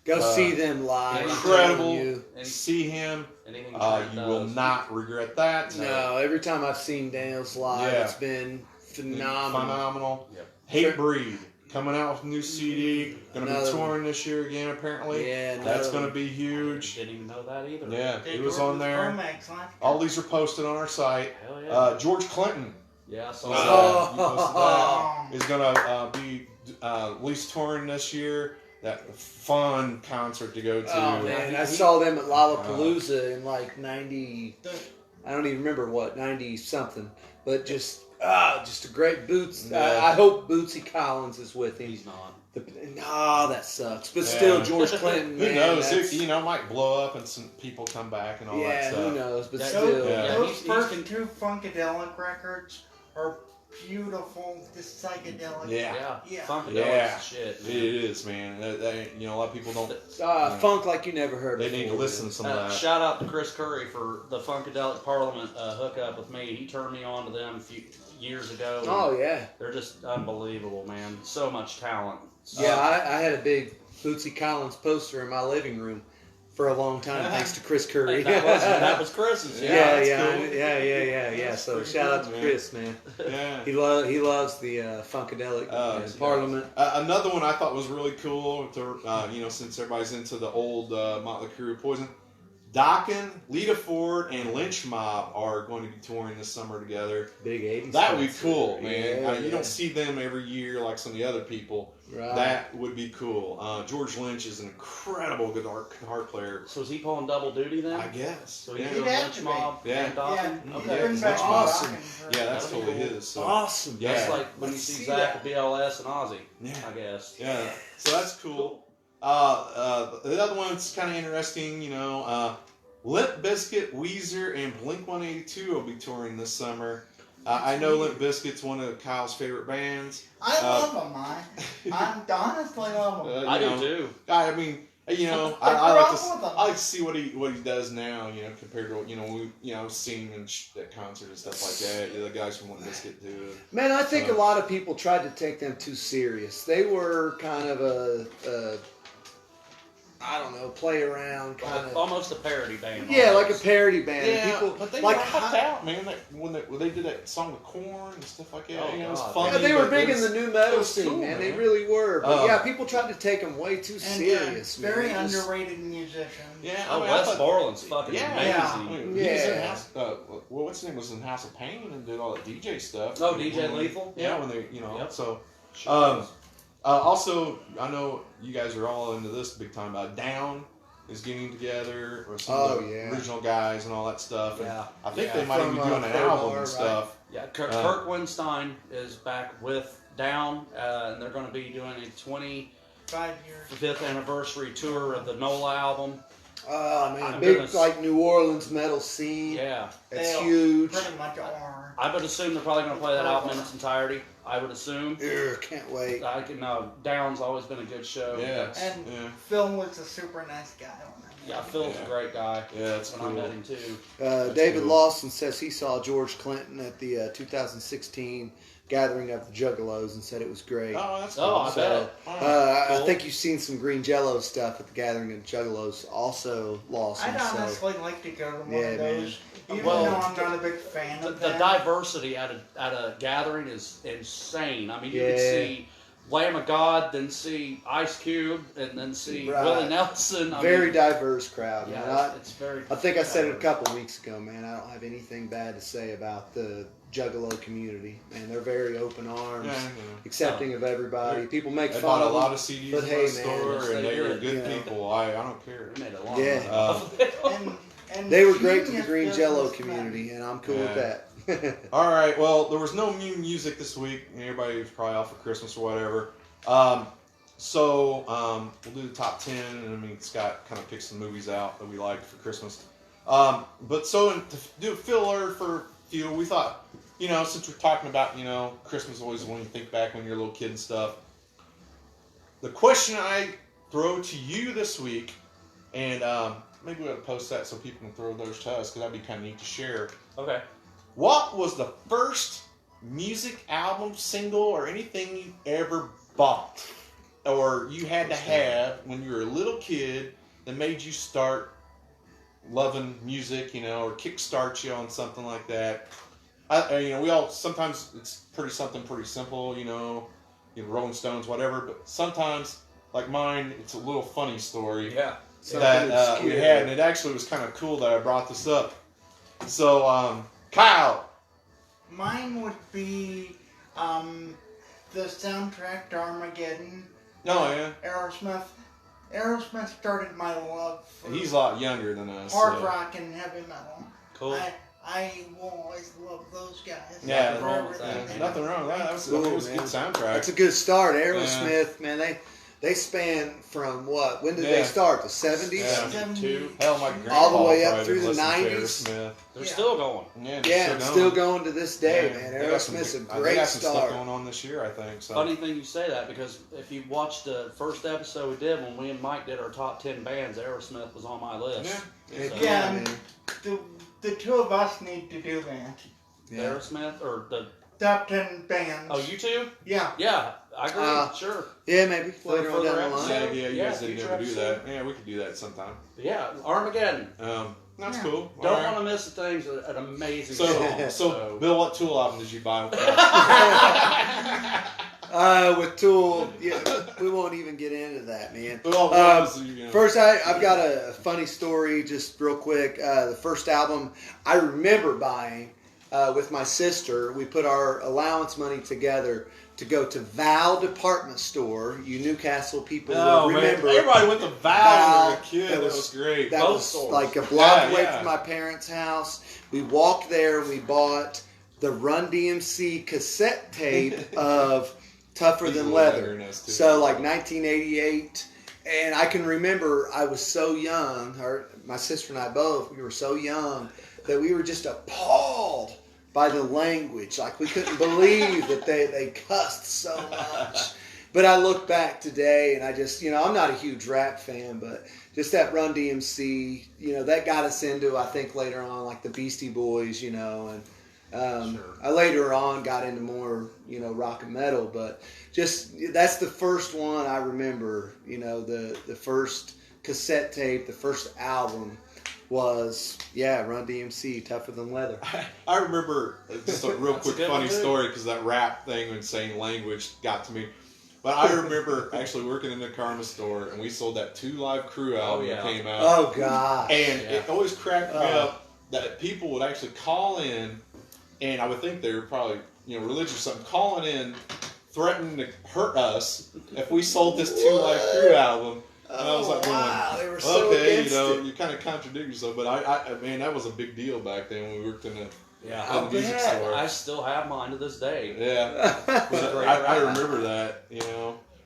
go see them live. I'm Incredible. telling you. Any- See him. Anything You Trent will does. not regret that. No, every time I've seen Daniels live, Yeah. it's been phenomenal. Phenomenal. Yep. Hate Breed coming out with a new CD. Going to be Another touring this year again, apparently. Yeah, That's another going to one. be huge. Didn't even know that either. Yeah, They it was toured on with there. Romex last All year. these are posted on our site. Hell yeah. George Clinton Yeah, I saw was, that. Oh. you posted that, is going to be at least touring this year. That fun concert to go to. Oh man, I saw them at Lollapalooza in like 90. I don't even remember what 90 something, but just a great Boots. Yeah. I hope Bootsy Collins is with him. He's not. No, that sucks. But still, Yeah. George Clinton. Who man, knows? that's- It might blow up and some people come back and all that Yeah, stuff. who knows? But Yeah, still, Yeah. Those he's first con- two Funkadelic records are beautiful, just psychedelic. Yeah. Yeah. Yeah. Funkadelic Yeah. shit. It is, man. A lot of people don't. funk like you never heard. They need to before, listen man. to some of that. Shout out to Chris Curry for the Funkadelic Parliament hookup with me. He turned me on to them a few years ago. Oh yeah, They're just unbelievable, man. So much talent. yeah. I had a big Bootsy Collins poster in my living room for a long time, thanks to Chris Curry. that was Chris's. Yeah, that's yeah, cool. yeah. That's So pretty shout out cool, to man. Chris, man. Yeah. He loves the Funkadelic Parliament. Another one I thought was really cool, since everybody's into the old Motley Crue Poison, Dokken, Lita Ford, and Lynch Mob are going to be touring this summer together. Big 80s. That would be concert. cool, man. Yeah, You yeah. don't see them every year like some of the other people. Right. That would be cool. George Lynch is an incredible guitar player. So is he pulling double duty then? I guess. So he's Yeah, doing He'd have Lynch to be. Mob Yeah. and Dokken? Yeah. Okay. Yeah, Bring it's back awesome. Dokken for- Yeah, that's That'd be totally cool. his. So. Awesome. Yeah. That's like when you Let's see see Zach that. with BLS and Ozzy, Yeah. I guess. Yeah. So that's cool. The other one's kind of interesting, Limp Bizkit, Weezer, and Blink-182 will be touring this summer. I know Limp Bizkit's one of Kyle's favorite bands. I love them. I honestly love them. I You know, do too. I mean, I grew like up to with them. I like to see what he does now, compared to we seeing him at concert and stuff like that. The guys from Limp Bizkit do. Man, I think a lot of people tried to take them too serious. They were kind of a I don't know, play around kind of. Almost a parody band. Yeah, like a almost. parody band. Yeah, People but they like rocked out, man. When they did that song with Korn and stuff like that, Oh, it was God. funny. Yeah, they were but big it in was- the new metal it was scene, cool, man. They man. really were. But yeah, Um, people tried to take them way too And serious, man. very Just- underrated musician. Yeah, Oh, I mean, I Wes thought- Borland's fucking Yeah. Yeah. amazing. He was in Yeah. House, what's his name was in House of Pain and did all that DJ stuff. Oh, DJ When- Lethal? Yeah, Yeah. when they, Yep. so. Sure. Also, I know you guys are all into this big time. Down is getting together with some of the yeah. original guys and all that stuff. And Yeah. I think Yeah. they might even be From, doing an Crowbar, album right? and stuff. Yeah, Uh, Kirk Windstein is back with Down, and they're going to be doing a 5 years. 25th anniversary tour of the NOLA album. Oh man, I'm big gonna- like New Orleans metal scene. Yeah, It's They huge. Pretty much are. I would assume they're probably going to play that album in its entirety. I would assume. Ugh, can't wait. I can. Down's always been a good show. Yeah. And Yeah. Phil was a super nice guy on that. Yeah, Phil's Yeah. a great guy. Yeah, that's when cool. I met him too. David cool. Lawson says he saw George Clinton at the 2016 gathering of the Juggalos and said it was great. Oh, that's cool. Oh, I So, bet. I Cool. think you've seen some Green Jello stuff at the gathering of the Juggalos. Also, Lawson. I'd So honestly like to go to one Yeah, of those, even Well, though I'm not a big fan The of that. diversity at a gathering is insane. I mean, you could Yeah. see Lamb of God, then see Ice Cube, and then see Right. Willie Nelson. I very mean, diverse crowd. yeah, Man. it's very. I think I said it a diverse. couple weeks ago, man. I don't have anything bad to say about the Juggalo community. Man, they're very open arms, Yeah, accepting of everybody. People make They fun bought a of lot them. of CDs but in hey, the man, store, yes, and they they were did, good you know. people. I don't care. We made a long Yeah. money off of it. And They were great to the genius Green Jello businessmen. community, and I'm cool with that. All right. Well, there was no new music this week. Everybody was probably off for Christmas or whatever. So we'll do the top 10, and I mean Scott kind of picked some movies out that we liked for Christmas. But to do a filler for a few, we thought, since we're talking about, Christmas always when you think back when you're a little kid and stuff. The question I throw to you this week, and maybe we'll post that so people can throw those to us, because that'd be kind of neat to share. Okay. What was the first music album, single, or anything you ever bought? Or you had to have when you were a little kid that made you start loving music, or kickstart you on something like that? We all, sometimes it's something pretty simple, Rolling Stones, whatever, but sometimes, like mine, it's a little funny story Yeah. that we obscure. had, and it actually was kind of cool that I brought this up. So, Kyle. Mine would be the soundtrack to Armageddon. Oh, yeah. Aerosmith. Aerosmith started my love for He's a lot younger than us. hard so. rock and heavy metal. Cool. I will always love those guys. Yeah, for nothing wrong with everything that. they Nothing do. wrong with that. That was, Cool, it was a man. good soundtrack. That's a good start. Aerosmith, man, they span from what? When did they Yeah. start? The 70s? Yeah. 72. Hell, my grandpa All the way up probably through the listened to 90s. Aerosmith. They're Yeah. still going. Yeah, Yeah, it's still going to this day, Yeah, man. they got some Aerosmith's a good- they great got some stuff start. going on this year, I think. So. Funny thing you say that, because if you watched the first episode we did when we and Mike did our top 10 bands, Aerosmith was on my list. Yeah. Heck So- Yeah. man. The two of us need to do that. Yeah. Aerosmith or the Top 10 bands. oh you two? Yeah. Yeah, I agree. Sure. Yeah, maybe For later on further down the line. episode. Yeah, you Yeah, guys didn't future ever do episode. that. Yeah, we could do that sometime. Yeah, Armageddon. That's Yeah. cool. Don't All right. want to miss the things. An amazing So, song. so, Bill, what Tool album did you buy? With Tool, yeah, we won't even get into that, man. Well, what was, you know, First, I've got a funny story, just real quick. The first album I remember buying with my sister, we put our allowance money together to go to Val Department Store. You Newcastle people will remember. Man, everybody went to Val when they were a kid. That That was- was great. That Both was stores. like a block Yeah, away yeah. from my parents' house. We walked there and we bought the Run DMC cassette tape of Tougher He's a Than little Leather. younger than us, too. So like 1988. And I can remember I was so young, or my sister and I both, we were so young that we were just appalled by the language. Like we couldn't believe that they cussed so much. But I look back today and I just, I'm not a huge rap fan, but just that Run DMC, that got us into, I think later on, like the Beastie Boys, and I later on got into more, rock and metal, but just, that's the first one I remember, the first cassette tape, the first album was, Run DMC, Tougher Than Leather. I remember just a real That's a quick good funny one, too. story because that rap thing and saying language got to me. But I remember actually working in the Karma store and we sold that 2 Live Crew album yeah. that came out. Oh, God. And Yeah. it always cracked me Oh. up that people would actually call in, and I would think they were probably, religious or something, calling in, threatening to hurt us if we sold this 2 Live Crew album. And I was like, going, wow, they were so okay, against it. you kind of contradict yourself, but I man, that was a big deal back then when we worked in the Yeah. I'll music bet. store. I still have mine to this day. Yeah, was a great I rap. remember that,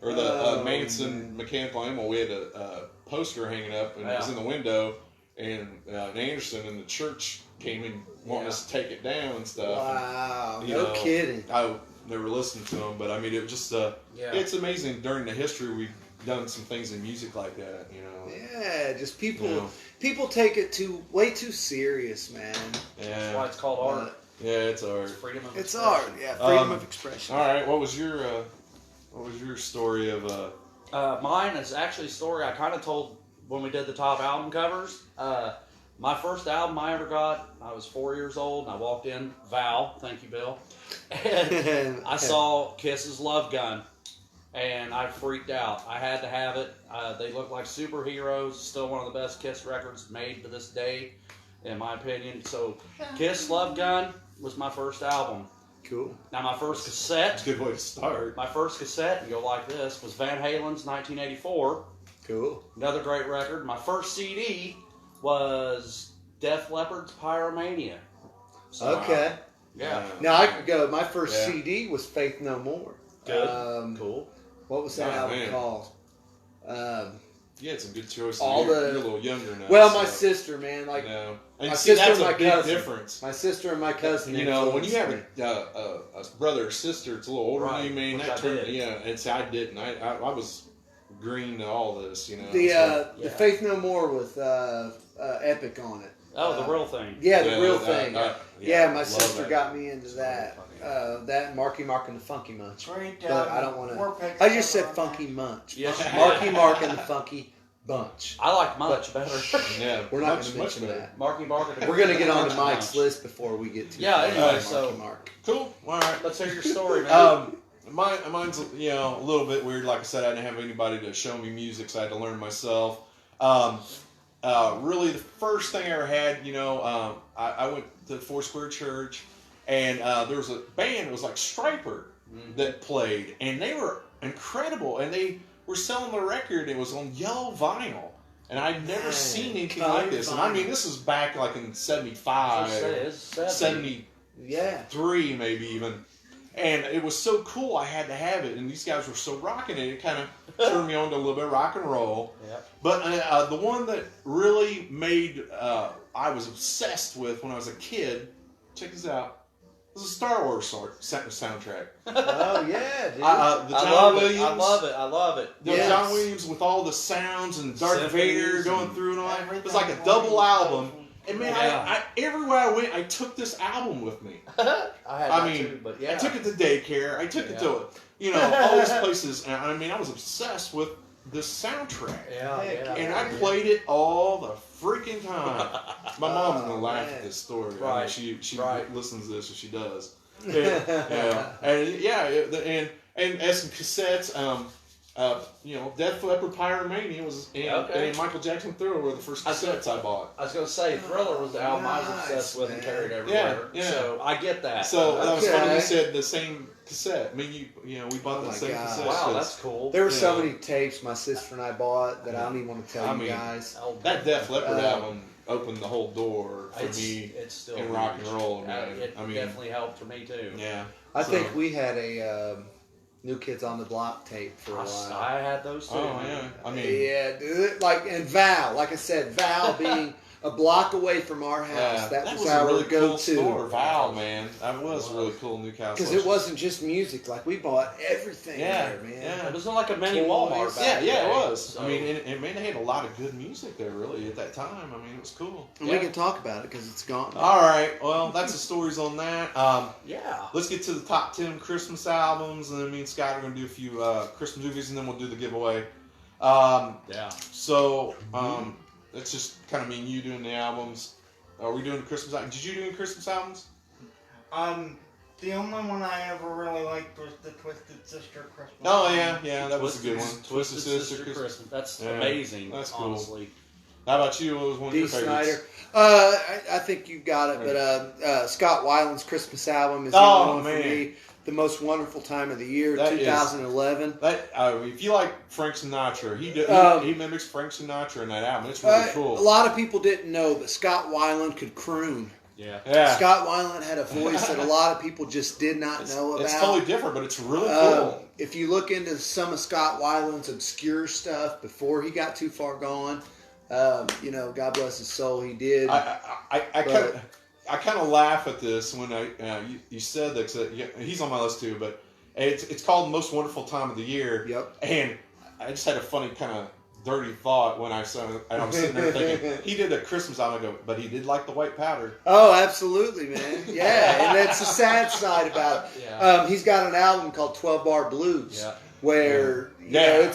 or the Oh, Manson mechanical ammo. We had a poster hanging up, and it was Yeah. in the window, and Anderson in the church came in wanting us to take it down and stuff. Wow, You no know, kidding. I never listened to them, but I mean, it was just Yeah. it's amazing during the history we've done some things in music like that. Yeah, just people Yeah. people take it way too serious, man. That's why Yeah, it's called art. yeah, it's art. It's freedom of It's expression. art, yeah, freedom Um, of expression. All right, what was your story of Mine is actually a story I kind of told when we did the top album covers. My first album I ever got, I was 4 years old, and I walked in, Val, thank you, Bill, and I saw Kiss's Love Gun, and I freaked out. I had to have it. They look like superheroes, still one of the best Kiss records made to this day, in my opinion. So Kiss Love Gun was my first album. Cool. Now my first That's cassette, a good way to start. and go like this, was Van Halen's 1984. Cool. Another great record. My first CD was Def Leppard's Pyromania. So, Okay. Yeah. Now I could go. My first Yeah. CD was Faith No More. Good. Cool. What was that Oh, album man. called? You had some good choices. All you're, the- you're a little younger now. Well, my so, sister, man. Like and my see, sister that's and a my big cousin. difference. my sister and my cousin. When you have influenced me. a brother or sister, it's a little older Right, than you, man. which That I turned, did. and see, I didn't. I was green to all this, the so- Yeah. Faith No More with Epic on it. Oh, the real thing. Yeah, the real that- thing. yeah, my love sister that. got me into that. That and Marky Mark and the Funky Munch. Great But I don't want War to. Pigs I just said cover on Funky that. Munch. Yes, you Marky did. Mark and the Funky Bunch. I like much better. Yeah, We're not much, going to much mention better. that. Marky Mark. We're going to get on to Much. Mike's list before we get to Yeah, anyway, Marky so- Mark. Cool. All right. Let's hear your story, man. Mine's a little bit weird. Like I said, I didn't have anybody to show me music, so I had to learn myself. Really, the first thing I ever had, I went to Foursquare Church, and there was a band. It was like Striper that played, and they were incredible. And they were selling the record. It was on yellow vinyl, and I'd never Dang. seen anything Colored like this. And I mean, vinyl. this is back like in I '75, was gonna say, it's 70. 73 Yeah. maybe even. And it was so cool, I had to have it. And these guys were so rocking it, it kind of turned me on to a little bit of rock and roll. Yep. But the one that really made I was obsessed with when I was a kid, check this out, was a Star Wars soundtrack. Oh, yeah, dude. The I John love Williams, it. I love it. I love it. the Yes. John Williams with all the sounds and Darth Symphonies Vader going and through and all that. It was Everything like a going double on. album. And man, Yeah. I everywhere I went, I took this album with me. I had I that mean, too, but yeah. I took it to daycare. I took it Yeah. to, all these places. And I mean, I was obsessed with this soundtrack. Yeah, yeah. And I played it all the freaking time. My mom's gonna laugh man. at this story. I mean, Right. she Right. listens to this, if she does. Yeah. And yeah, and as some cassettes, Death Leppard, Pyromania was, and Michael Jackson Thriller were the first cassettes I bought. I was going to say, Thriller was the album I was obsessed with and carried everywhere. Yeah. So I get that. So that was funny you Okay. said the same cassette. I mean, we bought the my same God. cassette. Wow, that's cool. There were so Yeah. many tapes my sister and I bought that I don't even want to tell I you mean, guys. That Def Leppard album opened the whole door for me It's still in rock and roll, man. It I mean, definitely helped for me too. yeah. I So- think we had a New Kids on the Block tape for a while. I had those too. Oh man. yeah. I mean, Yeah, dude. And Val, like I said, Val being a block away from our house, yeah, that was a our really go-to. cool store, Val, man. That was really cool, Newcastle. Because it wasn't just music. Like, we bought everything Yeah, there, man. yeah. It was like a mini Toys. Walmart back Yeah, in yeah, the it day. was. So, I mean, and man, they had a lot of good music there, really, at that time. I mean, it was cool. And we can talk about it because it's gone. All right, well, that's the stories on that. yeah. Let's get to the top 10 Christmas albums, and then me and Scott are going to do a few Christmas movies, and then we'll do the giveaway. Yeah. So, it's just kind of me and you doing the albums. Are we doing the Christmas albums? Did you do any Christmas albums? The only one I ever really liked was the Twisted Sister Christmas. Oh, yeah, that was a good one. Twisted Sister Christmas. That's Yeah, amazing. that's cool. Honestly. How about you? What was one of Dee your favorites? Snyder. I think you got it, but Scott Weiland's Christmas album is the Oh, one man. for me. The most wonderful time of the year, That is- 2011. That if you like Frank Sinatra, he mimics Frank Sinatra in that album. It's really cool. A lot of people didn't know, but Scott Weiland could croon. Yeah. Yeah, Scott Weiland had a voice that a lot of people just did not know about. it's totally different, but it's really cool. If you look into some of Scott Weiland's obscure stuff before he got too far gone, God bless his soul, he did. I kind of laugh at this when you said that 'cause, he's on my list too, but it's called Most Wonderful Time of the Year. Yep. And I just had a funny kind of dirty thought when I was sitting there thinking he did a Christmas album. I go, but he did like the white powder. Oh, absolutely, man. Yeah, and that's the sad side about it. Yeah. He's got an album called 12 Bar Blues, Yeah. where Yeah.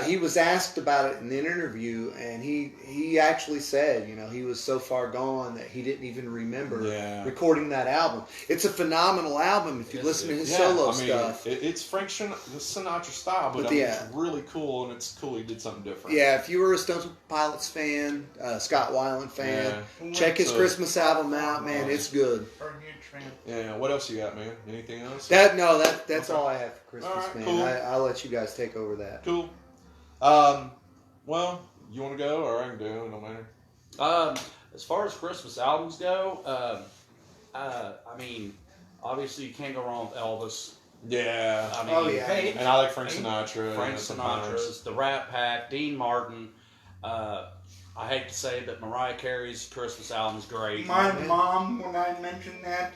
he was asked about it in an interview, and he actually said, he was so far gone that he didn't even remember recording that album. It's a phenomenal album if you Yes, listen to it his is. solo I mean, stuff. it's Frank Sinatra style, but But it's really cool, and it's cool he did something different. Yeah, if you were a Stone Temple Pilots fan, Scott Weiland fan, check his So- Christmas album out, man. It's good. Or a huge fan. Yeah. What else you got, man? Anything else? That's all I have for Christmas, All right, man. cool. I'll let you guys take over that. Cool. Well, you want to go, or I can do it. It don't matter. As far as Christmas albums go, I mean, obviously you can't go wrong with Elvis. Yeah. I mean, Oh, yeah. Hey, And I like Frank Sinatra. Frank sometimes. Sinatra's, the Rat Pack, Dean Martin. I hate to say that Mariah Carey's Christmas album is great. my mom, when I mentioned that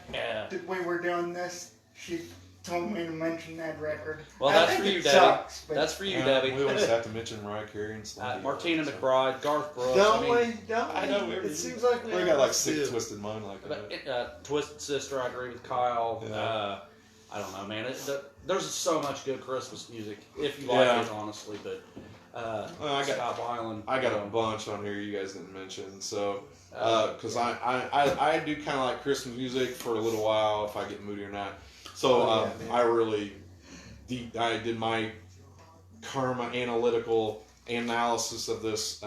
we were doing this, she told me to mention that record. Well, I that's think for you, it Debbie. sucks, but That's for you, Yeah, Debbie. We always have to mention Mariah Carey and stuff. Martina McBride, Garth Brooks. Don't I mean, we? Don't we? I know, It seems like we got like always sick, do. twisted mind like that. Twisted Sister, I agree with Kyle. Yeah. I don't know, man. There's so much good Christmas music if you Yeah. like it, honestly. But Well, Scott Weiland. I got a bunch on here you guys didn't mention. So, because I do kind of like Christmas music for a little while if I get moody or not. So Oh, yeah, man. I really I did my karma analytical analysis of this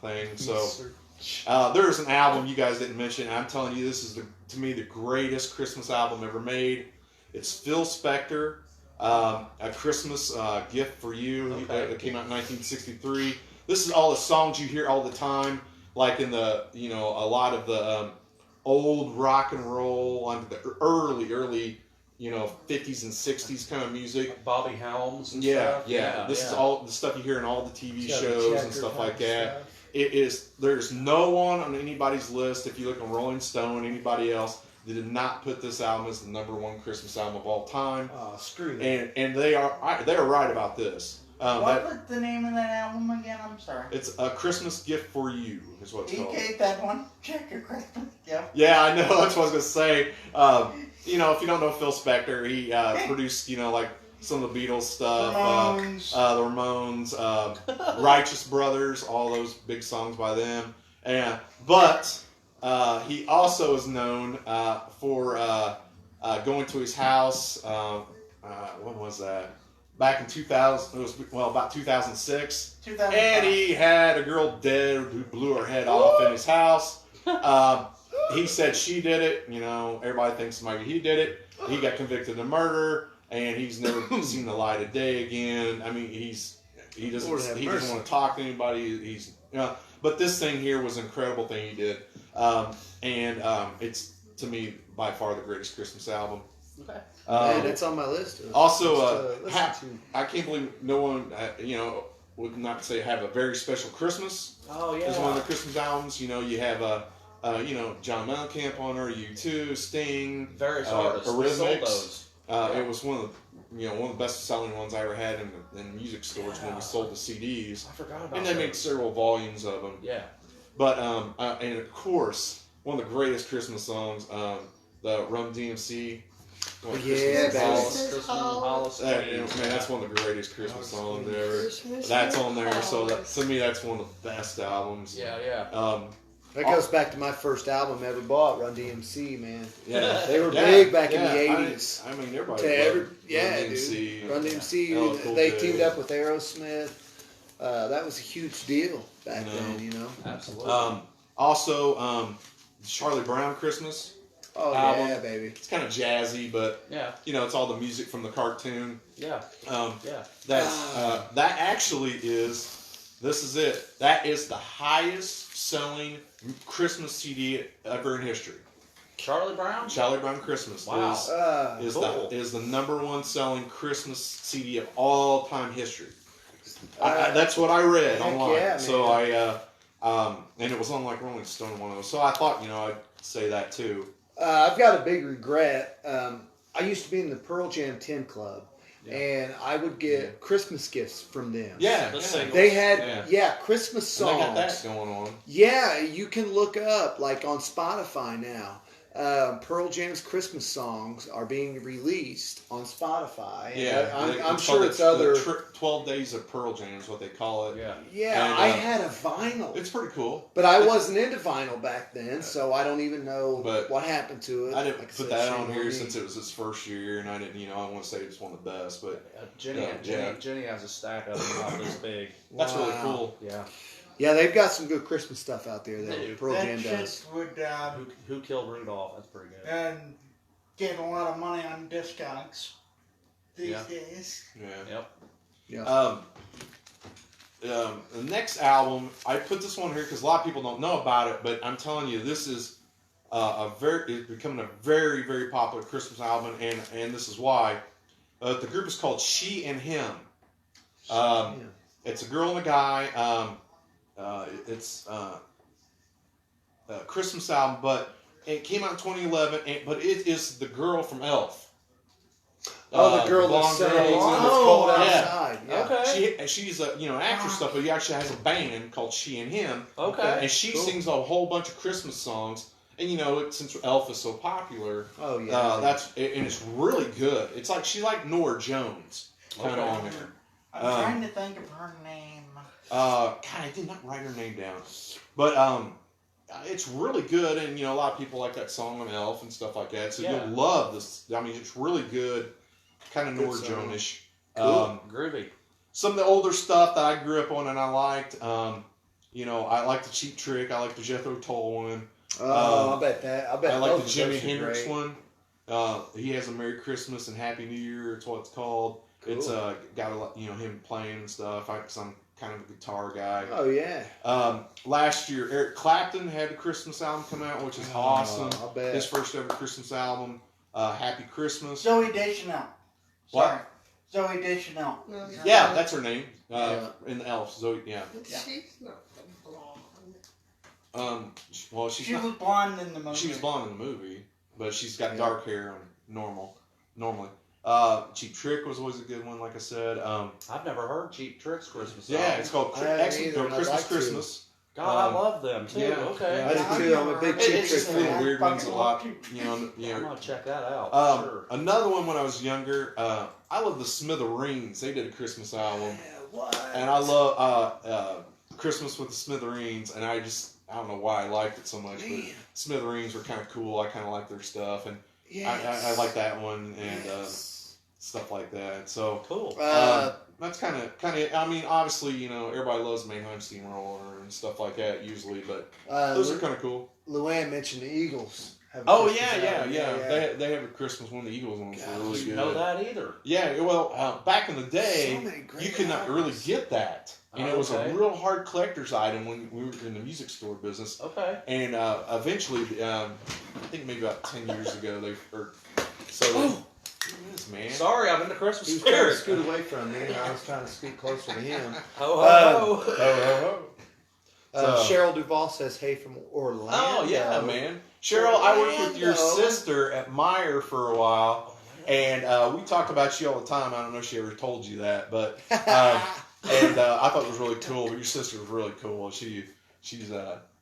thing. So there's an album you guys didn't mention. I'm telling you, this is to me the greatest Christmas album ever made. It's Phil Spector, A Christmas Gift for You. Okay. It came out in 1963. This is all the songs you hear all the time, like in the a lot of the old rock and roll, like the early 50s and 60s kind of music. Bobby Helms and Yeah, stuff. yeah. This is all the stuff you hear in all the TV It's got the shows and checker stuff type like that. stuff. It is. There's no one on anybody's list. If you look on Rolling Stone, anybody else, they did not put this album as the #1 Christmas album of all time. Oh, screw that. And they are right about this. What was the name of that album again? I'm sorry. It's A Christmas Gift for You is what it's You called. gave that one. Check your Christmas gift. Yeah, I know. That's what I was gonna say. If you don't know Phil Spector, he produced like some of the Beatles stuff, Ramones. the Ramones, Righteous Brothers, all those big songs by them. But he also is known for going to his house. when was that? Back in 2000, it was about 2006. 2005. And he had a girl dead who blew her head off in his house. He said she did it. You know, everybody thinks he did it. He got convicted of murder, and he's never seen the light of day again. I mean, he doesn't want to talk to anybody. But this thing here was an incredible thing he did, and it's to me by far the greatest Christmas album. Okay. Man, it's on my list. Also, I can't believe no one, would not say have a very special Christmas. Oh yeah. It's one of the Christmas albums. You know, you have John Mellencamp on there, U2, Sting, Various artists. We sold those. It was one of the best selling ones I ever had in music stores when we sold the CDs. I forgot about. And they made several volumes of them. Yeah. But and of course, one of the greatest Christmas songs, the Run DMC. Yeah, Christmas in Hollis. Man, that's one of the greatest Christmas songs ever. Christmas That's in on there, so Hollis. to me, that's one of the best albums. Yeah. That goes back to my first loved ever bought, Run DMC, man. Yeah, They were big back in the I 80s. mean, everybody. Run DMC. Run DMC, LL Cool they J. teamed up with Aerosmith. That was a huge deal back then, you know. Absolutely. Also, Charlie Brown Christmas. Oh album. yeah, baby. It's kind of jazzy, but yeah. it's all the music from the cartoon. Yeah. Yeah. That actually is. This is it. That is the highest selling Christmas CD ever in history. Charlie Brown. Charlie Brown Christmas Wow. is Cool. the number one selling Christmas CD of all time history. That's what I read heck online. yeah, So man. and it was on like Rolling Stone or one of those. So I thought I'd say that too. I've got a big regret. I used to be in the Pearl Jam 10 Club, and I would get Christmas gifts from them. Yeah, The singles. They had, Christmas And songs. they got that going on. Yeah, you can look up, like on Spotify now. Pearl Jam's Christmas songs are being released on Spotify. Yeah, I'm sure it's other. 12 Days of Pearl Jam is what they call it. Yeah. Yeah, And, I had a vinyl. It's pretty cool. But I wasn't into vinyl back then, so I don't even know But what happened to it. I didn't Like put said, that shame on here me. since it was his first year, and I didn't, I want to say it's one of the best, but Jenny has a stack of them about this big. that's really Wow. cool. Yeah. Yeah, they've got some good Christmas stuff out there. They do. That Pearl Jam That does. shit would Who killed Rudolph? That's pretty good. get a lot of money on discounts these Yeah. days. Yeah. Yep. The next album, I put this one here because a lot of people don't know about it, but I'm telling you, this is it's becoming a very, very popular Christmas album, and this is why. The group is called She and Him. It's a girl and a guy. It's a Christmas album, but it came out in 2011. But it is the girl from Elf. Oh, the girl that blonde sang girl. It's Oh, Cold yeah. Outside. Yeah. Okay. She's a actress stuff, but he actually has a band called She and Him. Okay. And she Cool. sings a whole bunch of Christmas songs. And since Elf is so popular, Oh yeah. and it's really good. It's like she's like Nora Jones kind of Okay. on there. I'm trying to think of her name. God, I did not write her name down, but it's really good. And a lot of people like that song on Elf and stuff like that. So Yeah. you'll love this. I mean, it's really good, kind of Good Nora song. Jones-ish. Cool. Groovy. Some of the older stuff that I grew up on and I liked. I like the Cheap Trick. I like the Jethro Tull one. I bet that. I bet I like both the of Jimi those are Hendrix great. one. He has a Merry Christmas and Happy New Year. It's what it's called. Cool. It's got him playing and stuff. Because I'm kind of a guitar guy. Oh yeah. Last year, Eric Clapton had a Christmas album come out, which is awesome. I bet. His first ever Christmas album. Happy Christmas. Zoe Deschanel. What? Sorry. Zoe Deschanel. No, Yeah, that's her name. Yeah. In the Elf. Zoe. Yeah. She's not the blonde. Well, she's She not. was blonde in the movie. She was blonde in the movie, but she's got Yeah. dark hair normally. Cheap Trick was always a good one, like I said. I've never heard Cheap Trick's Christmas Yeah, album. it's called I haven't actually either, and I'd Christmas like to. Christmas. God, I love them too. yeah, Okay. yeah. I do too. I'm a big Cheap It's Trick just little fan. weird ones a Fucking lot. love Cheap Trick. I'm gonna check that out. Sure. Another one when I was younger, I love the Smithereens. They did a Christmas album, What? and I love Christmas with the Smithereens, and I don't know why I liked it so much, but Man. Smithereens were kind of cool. I kind of like their stuff, and Yes. I like that one. And Yes. stuff like that. So Cool. that's kind of. I mean, obviously, you know, everybody loves Mayheim Steamroller and stuff like that usually, but those are kind of cool. Luann mentioned the Eagles. have a Oh Christmas yeah. album. They have a Christmas one. The Eagles one's God, really I good. didn't know that either. Yeah, well, back in the day, So many great you could not really albums. get that. You know, it was Okay. a real hard collector's item when we were in the music store business. Okay. And eventually, I think maybe about 10 years ago, so. It is, man. Sorry, I'm in the Christmas He was trying to spirit. scoot away from me, and I was trying to speak closer to him. Ho, Oh, ho, ho. oh, oh. So- Cheryl Duvall says, "Hey from Orlando." Oh, yeah, man. Cheryl, I worked with your sister at Meyer for a while, and we talked about you all the time. I don't know if she ever told you that, but and I thought it was really cool. Your sister was really cool. She's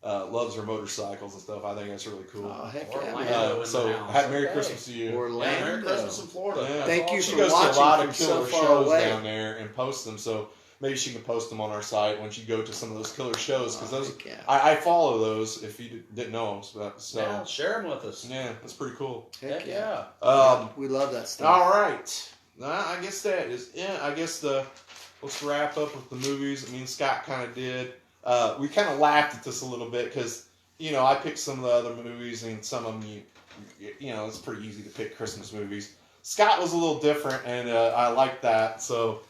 loves her motorcycles and stuff. I think that's really cool. Oh, heck yeah, Orlando. man. in the So, house. have Merry Okay. Christmas to you. Yeah, Orlando. Merry Christmas in Florida. Yeah. That's Thank you awesome. She for goes to a watching lot from of so killer far shows away. down there and posts them. So maybe she can post them on our site when you go to some of those killer shows because those Heck yeah. I follow those if you didn't know them. So Yeah, share them with us. yeah, that's pretty cool. Heck yeah. We love that stuff. All right. I guess that is it. I guess let's wrap up with the movies. I mean, Scott kind of did. We kind of laughed at this a little bit because, you know, I picked some of the other movies and some of them, you know, it's pretty easy to pick Christmas movies. Scott was a little different, and I liked that. So,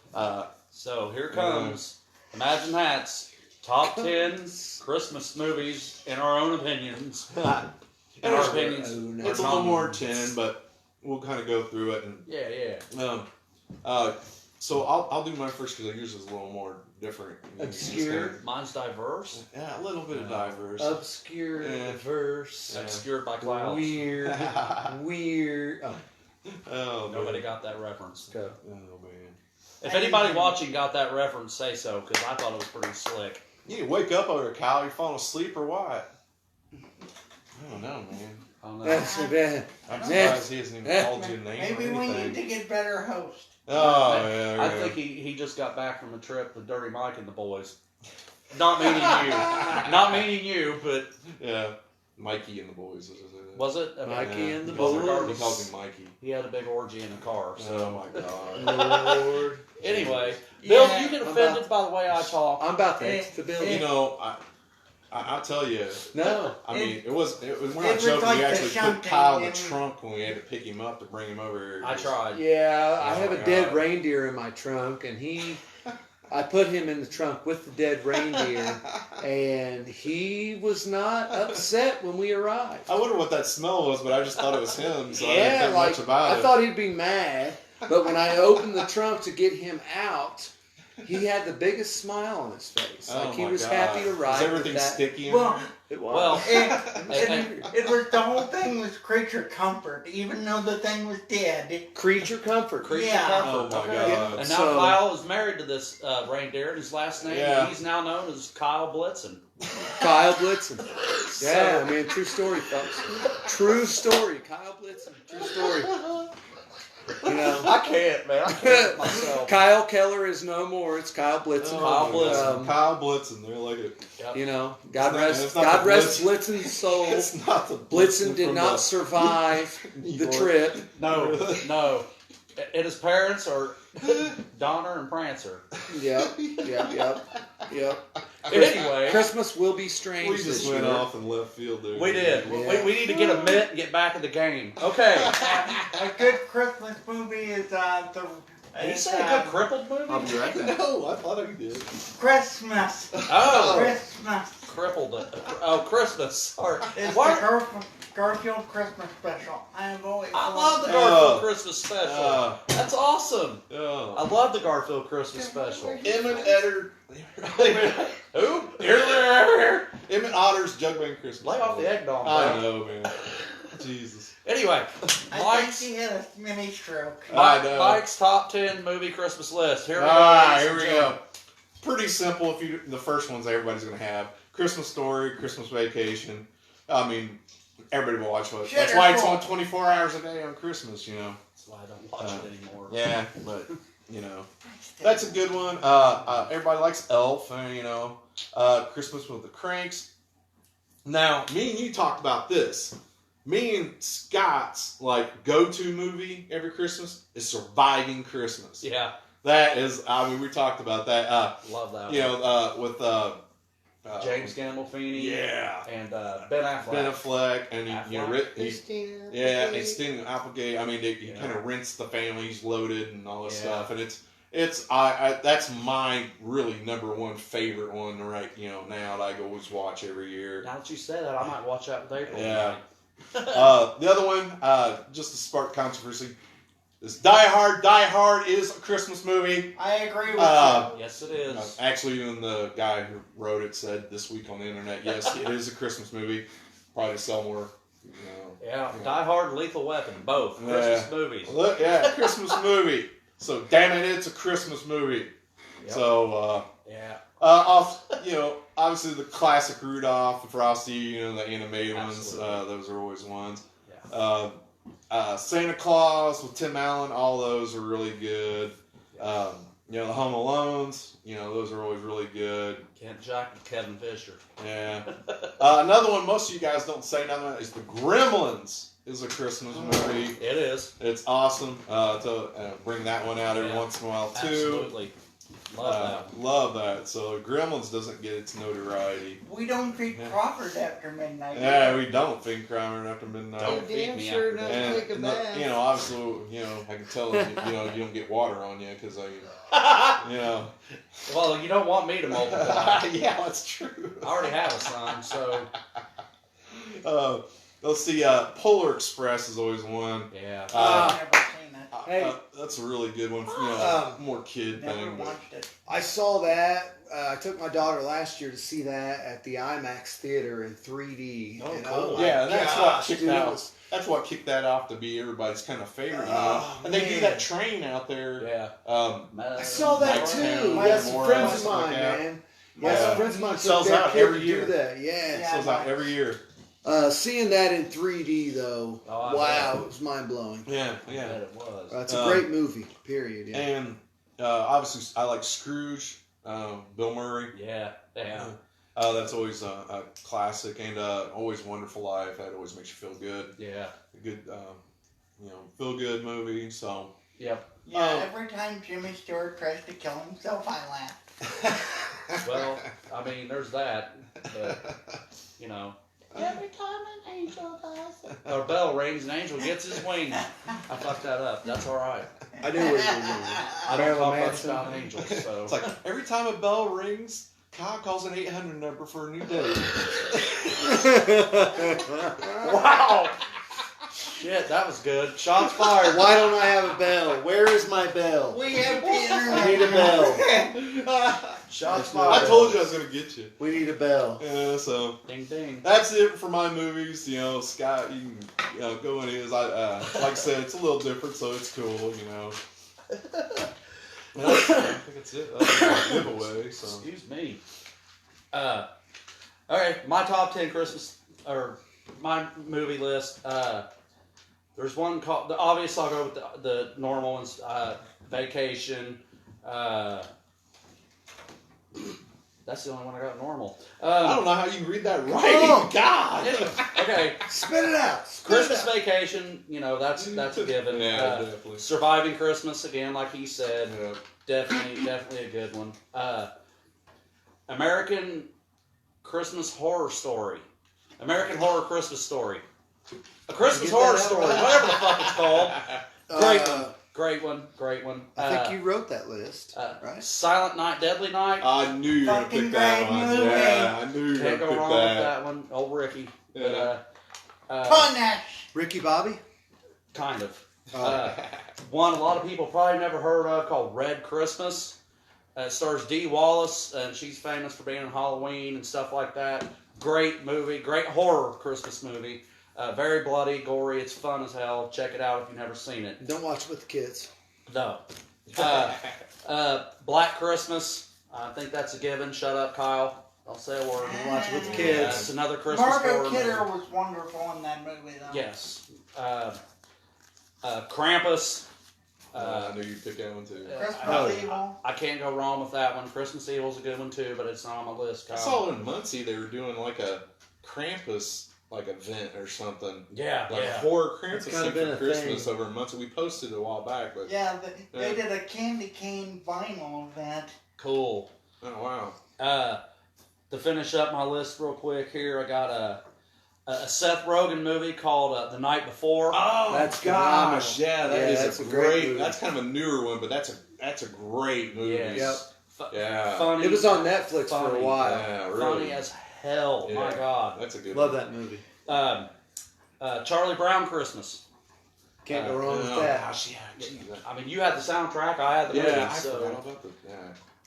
So here comes Imagine That's top 10 Christmas movies in our own opinions. In our opinions. it's a little more 10, but we'll kind of go through it. And Yeah. so I'll do my first because yours is a little more different. Obscure. Mine's diverse. Yeah, a little bit of diverse. Obscure, Yeah. diverse, Yeah. Obscured by clouds. weird, weird. Oh, Oh, Nobody man. got that reference. go. Oh, man. If anybody watching got that reference, say so, because I thought it was pretty slick. You need to wake up over there, Kyle. You're falling asleep or what? I don't know, man. I don't know. That's bad. I'm surprised he hasn't even called you a name Maybe or we anything. need to get better host. Oh, yeah. I think he just got back from a trip with Dirty Mike and the boys. Not meaning you. Not meaning you, but Yeah. Mikey and the boys. was it? Mikey and the He calls boys. He calls him Mikey. He had a big orgy in the car. Oh, So my God. Lord. anyway, Bill, Yeah, you get I'm offended by the way I talk. I'm about to exit the building. You know, I'll tell you. No. I mean, we're not it was joking. like We the actually put shunting Kyle in the and- trunk when we had to pick him up to bring him over here. I tried. Yeah, I Oh have my a dead God. reindeer in my trunk, and I put him in the trunk with the dead reindeer, and he was not upset when we arrived. I wonder what that smell was, but I just thought it was him, so I Yeah, didn't think like much about I it. thought he'd be mad, but when I opened the trunk to get him out, he had the biggest smile on his face. Oh Like he my was God. happy to ride. Was everything with that. sticky in Well, there? It was. Well, it was the whole thing was creature comfort, even though the thing was dead. creature comfort. Creature Yeah. comfort. Oh, my Okay. God. And now So- Kyle is married to this reindeer, and his last name, Yeah. he's now known as Kyle Blitzen. Kyle Blitzen. Yeah, So- man, true story, folks. True story. Kyle Blitzen. True story. You know, I can't, man. I can't myself. Kyle Keller is no more. It's Kyle Blitzen. Kyle Blitzen. Kyle Blitzen. They're like it. You know, God It's not- rest, it's not God the rest Blitz. Blitzen's soul. It's not the Blitzen did from not the- survive New the York. trip. No, no. And his parents are Donner and Prancer. Yep, yep. Anyway, Christmas will be strange We this just year. went off in left field there. we did. Yeah. We need to get a mitt and get back in the game. Okay. A good Christmas movie is Did you say a good crippled movie? I'll be right back. No, I thought he did. Christmas. Oh, Christmas. crippled it. Oh, Christmas. Sorry. It's Why- the Garfield Christmas special. I've always I love the Oh. Garfield Christmas special. Oh. That's awesome. I Oh. love the Garfield Christmas special. Emmett Etter. Who? Emmett Otter's Jugbang Christmas. Lay off the eggnog. I bro. know, man. Jesus. Anyway, I think Mike's, he had a mini stroke. I know. Mike's top 10 movie Christmas list. Here we go. Alright, ladies here we and go. gentlemen. Pretty simple. If you, the first ones everybody's gonna have: Christmas Story, Christmas Vacation. I mean, everybody will watch it. That's why it's on 24 hours a day on Christmas. You know. That's why I don't watch it anymore. Yeah, but you know, that's a good one. Everybody likes Elf. You know, Christmas with the Cranks. Now, me and you talked about this. me and Scott's like go-to movie every Christmas is Surviving Christmas. Yeah, That is, I mean, we talked about that. love that. You know, with James Gandolfini. yeah, And Ben Affleck. Ben Affleck, and he Christina yeah, and Applegate. Sting Applegate. I mean, he Yeah. kind of rinsed the family. He's loaded and all this Yeah. stuff, and I that's my really number one favorite one right now that I always watch every year. Now that you say that, I might watch that with April. Yeah. The other one, just to spark controversy, is Die Hard. Die Hard is a Christmas movie. I agree with Yes, it is. Actually, even the guy who wrote it said this week on the internet, yes, it is a Christmas movie. Probably sell more. Yeah, Die Hard, Lethal Weapon, both Christmas movies. Look, yeah, Christmas movie. So damn it, it's a Christmas movie. Yep. So Yeah, obviously the classic Rudolph, the Frosty, the animated Absolutely. ones. Those are always ones. yeah. Santa Claus with Tim Allen, all those are really good. The Home Alones, those are always really good. Kent Jack and Kevin Fisher. Yeah. Another one most of you guys don't say nothing about is The Gremlins is a Christmas movie. It is. It's awesome to bring that one out every Yeah. once in a while too. Absolutely. Love that. Love that. So Gremlins doesn't get its notoriety. you. We don't feed Yeah. Crawford after midnight. Yeah, we don't think Crime After Midnight. Don't feed Damn me sure after doesn't take a bath. Obviously, I can tell you don't get water on you because Well, you don't want me to multiply. yeah, that's true. I already have a son, so Let's see. Polar Express is always one. yeah. I've never seen it. Hey. That's a really good one. More kid Never thing. But watched it. I saw that. I took my daughter last year to see that at the IMAX theater in 3D. Oh, And cool. my Yeah, that's what gosh, kicked dude, it out. was- That's what kicked that off to be everybody's kind of favorite. Oh, And they do man. that train out there. Yeah. I I saw that Mike too. Town, Yeah, some Morris, friends of stuff like mine, that. man. Yeah. Yeah, some friends of mine Sells took their out kid every to year. do that. Yeah. Yeah. Sells out every year. Seeing that in 3D though, Oh, I wow, bet. it was mind blowing. Yeah, I yeah. bet it was. It's a great movie. Period. Yeah. And obviously, I like Scrooge, Bill Murray. Yeah. Yeah. That's always a classic, and Always Wonderful Life. That always makes you feel good. Yeah. A good, feel good movie. So. Yep. Yeah, every time Jimmy Stewart tries to kill himself, I laugh. Well, I mean, there's that, but Every time an angel does it. or bell rings, an angel gets his wings. I fucked that up. That's all right. I knew what you were doing. I don't Marilyn talk much Manson. about angels, so It's like every time a bell rings, Kyle calls an 800 number for a new date. wow. Shit, that was good. Shots fired. Why don't I have a bell? Where is my bell? We have the internet. I need a bell. Shots I I fired. told you I was gonna get you. We need a bell. Yeah, so Ding ding. that's it for my movies. Scott, you can go in his. Like I said, it's a little different, so it's cool. I think that's it. That's my giveaway. So Excuse me. Okay, my top 10 Christmas, or my movie list. There's one called, obviously I'll go with the normal ones, Vacation. That's the only one I got normal. I don't know how you read that Come right. on. God. Okay, Spit it out. Spit Christmas it out. Vacation, that's a given. Yeah, definitely. Surviving Christmas, again, like he said, Yeah. definitely a good one. American Christmas Horror Story. American Horror Christmas Story. A Christmas Get Horror that out. Story, whatever the fuck it's called. Great one. I think you wrote that list, right? Silent Night, Deadly Night. I knew you were gonna Fucking pick that great one. movie. Yeah, I knew you were Can't gonna go pick wrong with that. that one. Old Ricky. Yeah. Punish. Ricky Bobby? Kind of. Oh. One a lot of people probably never heard of called Red Christmas. It stars Dee Wallace, and she's famous for being in Halloween and stuff like that. Great movie, great horror Christmas movie. Very bloody, gory. It's fun as hell. Check it out if you've never seen it. Don't watch it with the kids. No. Black Christmas. I think that's a given. Shut up, Kyle. Don't say a word. Don't watch it with the Yeah, kids. it's another Christmas Margot horror Kidder movie. was wonderful in that movie, though. Yes. Krampus. I knew you'd pick that one too. Christmas Evil. I can't go wrong with that one. Christmas Evil's a good one too, but it's not on my list, I Kyle. saw in Muncie they were doing like a Krampus like event or something. Yeah, Like yeah. horror Krampus It's kinda thing been for a Christmas thing. over months. We posted it a while back, but Yeah, they Yeah. did a candy cane vinyl of that. Cool. oh wow. To finish up my list real quick here, I got a Seth Rogen movie called The Night Before. Oh, That's gosh, phenomenal. yeah, Yeah, that's that's a a great great. movie. That's kind of a newer one, but that's a great movie. Yes. Yep. Yeah. Funny. It was on Netflix for Funny. a while. Yeah, really. Funny as hell. My Yeah. God. That's a good. Love one. that movie. Charlie Brown Christmas. Can't go wrong with Oh, that. gosh, yeah. Geez, I mean, you had the soundtrack. I had the movie. yeah, I So forgot about the.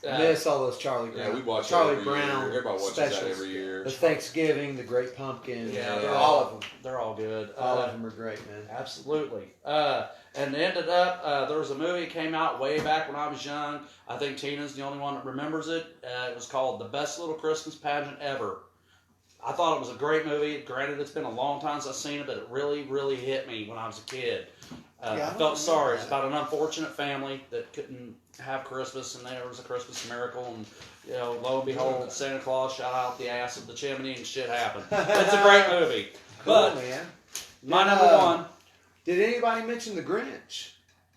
Yeah. Miss all those Charlie Brown. Yeah, we watch Charlie that every Brown year. Everybody watches specials. that every year. The Thanksgiving, the Great Pumpkin. Yeah, they're all of them. They're all good. All of them are great, man. Absolutely. And it ended up, there was a movie that came out way back when I was young. I think Tina's the only one that remembers it. It was called The Best Little Christmas Pageant Ever. I thought it was a great movie. Granted, it's been a long time since I've seen it, but it really, really hit me when I was a kid. Yeah, I I don't felt sorry. remember It's that. about an unfortunate family that couldn't have Christmas, and there was a Christmas miracle, and lo and behold, Santa Claus shot out the ass of the chimney, and shit happened. It's a great movie. Cool, But man. my number one. Did anybody mention the Grinch?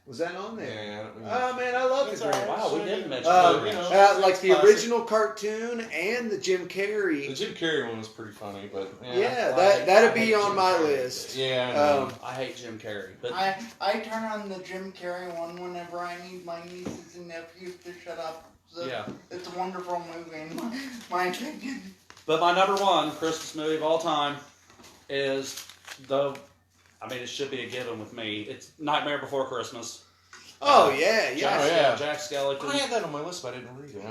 Was that on there? Yeah, I don't know. Oh man, I love the That's all right. Grinch. Wow, we didn't mention Um, the you know, Grinch. Like the classic. original cartoon and the Jim The Carrey. Jim Carrey one was pretty funny, but Yeah, Well, that'd I be hate on Jim my Carrey. list. Yeah, I know. I hate Jim Carrey, but I turn on the Jim Carrey one whenever I need my nieces and nephews to shut up. So yeah. It's a wonderful movie in my opinion. But my number one Christmas movie of all time is it should be a given with me. It's Nightmare Before Christmas. Oh yeah, Jack, Oh, yeah. Jack Skellington. I had that on my list, but I didn't read it.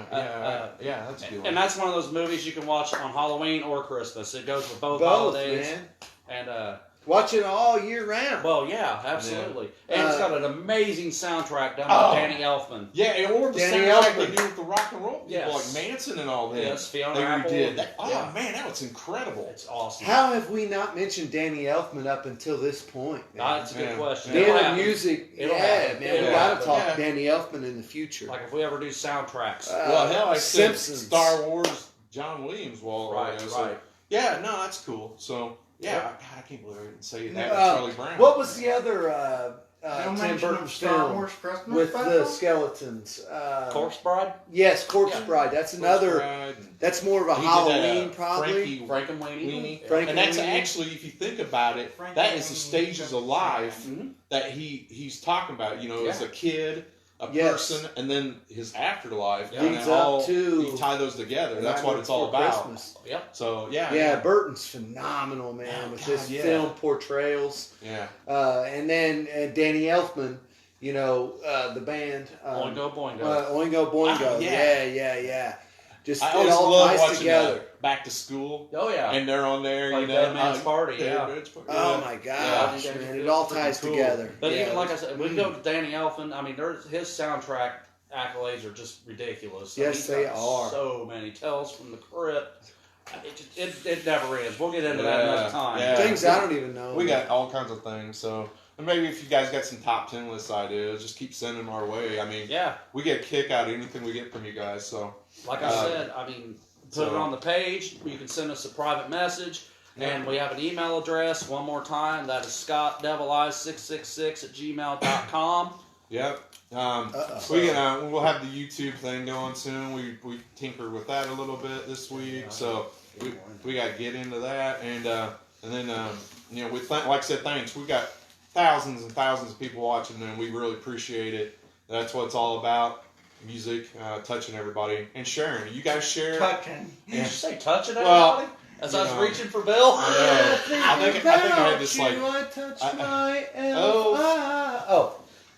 Yeah, that's a good one. And that's one of those movies you can watch on Halloween or Christmas. It goes with both both holidays. man. And Watch it all year round. well, yeah, absolutely. And it's got an amazing soundtrack done by Danny Elfman. Yeah, or the Danny soundtrack Elfman. they do with the rock and roll people, Yes. like Manson and all that. Yes, Fiona they Apple. redid. That, Yeah. man, that was incredible. It's awesome. How have we not mentioned Danny Elfman up until this point, man? That's a good Yeah. question. Dan It'll of happen. music, It'll yeah, happen. man. We It'll gotta happen. talk Yeah. Danny Elfman in the future. Like if we ever do soundtracks. Well, hell, I said Simpsons. Star Wars, John Williams, Right, so, right. Yeah, no, that's cool. So, yeah, Yep. God, I can't believe I didn't say that. Uh, Charlie Brown. What was the other No Tim mention Burton of Star film Wars Christmas with the Special? skeletons? Corpse Bride? Yes, Corpse Yeah. Bride. That's another. That's more of a He did Halloween, that, probably. Frankie Frankenweenie. Weenie. And that's Frankenweenie. actually, if you think about it, that is the stages of life Mhm. that he's talking about. As Yeah. a kid, a Yes. person, and then his afterlife. Yeah. and Leads then up to you tie those together. That's what it's all Before about. Christmas. Yep. So yeah, Yeah, Burton's phenomenal, man, Oh, with God, his yeah. film portrayals. yeah. And then Danny Elfman, the band. Boingo Boingo. Oingo Boingo. Ah, yeah. Yeah. Just I it always all love ties watching together. Back to School, Oh yeah. and they're on there. Like Dead Man's Party, yeah. Dead Man's Party, Oh yeah. my gosh, Yeah. man! It all ties Cool. together. But Yeah. even like I said, we can go to Danny Elfman. I mean, his soundtrack accolades are just ridiculous. Yes, He's they got are. So many. Tales from the Crypt. It never ends. We'll get into that another time. Yeah. Things I don't even know. We got all kinds of things. So, and maybe if you guys got some top 10 list ideas, just keep sending them our way. I mean, Yeah. we get a kick out of anything we get from you guys. So, Like I said, I mean, put it on the page. You can send us a private message. And we have an email address, one more time. That is scottdevileyes666@gmail.com. yep. Uh-oh. We'll have the YouTube thing going soon. We tinkered with that a little bit this week, so we got to get into that, and then like I said, thanks. We got thousands and thousands of people watching, and we really appreciate it. That's what it's all about. Music, touching everybody, and sharing. You guys share. Touching. Did you say touching Well, everybody? As I was know. reaching for Bill? I think I had this like. I touch I- my Oh.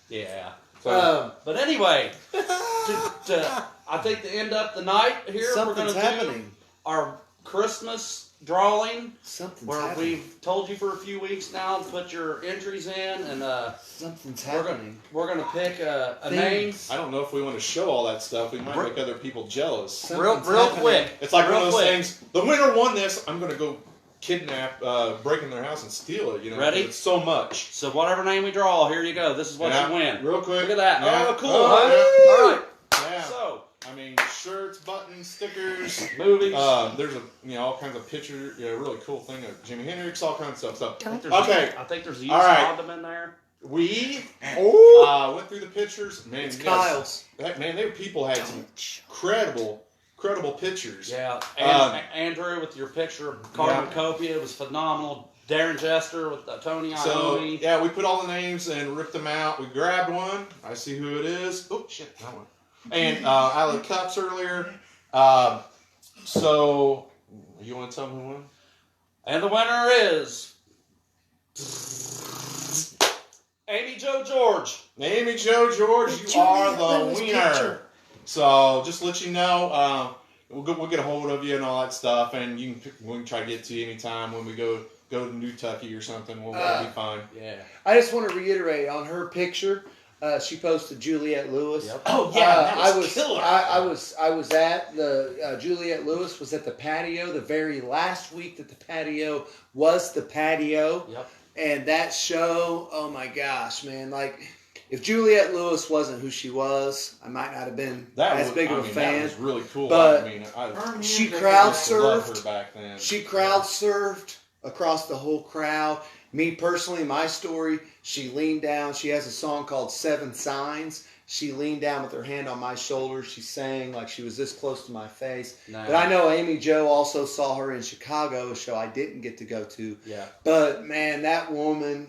Yeah. So, But anyway, I think to end up the night here, we're something's going to do happening. our Christmas drawing, Something's where happening. we've told you for a few weeks now to put your entries in, and Something's we're happening. gonna pick a Things. name. I don't know if we want to show all that stuff. We might make other people jealous. Something's Real happening. quick. It's like real one of those quick. things. The winner won this. I'm gonna go kidnap, break in their house and steal it. Ready? It's so much. So whatever name we draw, here you go. This is what Yeah. you win. Real quick. Look at that. Yeah. Oh, cool. Oh, Huh? yeah. All right. Yeah. So I mean, shirts, buttons, stickers. Movies. There's all kinds of pictures. Really cool thing of Jimi Hendrix, all kinds of stuff. I think there's a used All right. condom in there. We went through the pictures. Man, It's you guys- Kyle's. people had some incredible pictures. Yeah, and Andrew with your picture of Carmen Yeah. Copia was phenomenal. Darren Jester with Tony So Iommi. yeah, we put all the names and ripped them out. We grabbed one. I see who it is. Oh shit, that one. And I had cups earlier. So you want to tell me who won? And the winner is Amy Jo George. Amy Jo George, you are the winner. So just to let you know, we'll get a hold of you and all that stuff, and we can try to get to you anytime when we go to Kentucky or something. We'll be fine. Yeah. I just want to reiterate on her picture. She posted Juliette Lewis. Yep. Oh yeah, I was at the Juliette Lewis was at the patio the very last week that the patio was the patio. Yep. And that show, oh my gosh, man! Like, if Juliette Lewis wasn't who she was, I might not have been as big of a fan. That was really cool. But I she loved crowd her surfed. back then. She crowd surfed across the whole crowd. Me personally, my story, she leaned down. She has a song called Seven Signs. She leaned down with her hand on my shoulder. She sang like she was this close to my face. Nice. But I know Amy Jo also saw her in Chicago, a show I didn't get to go to. Yeah. But man, that woman,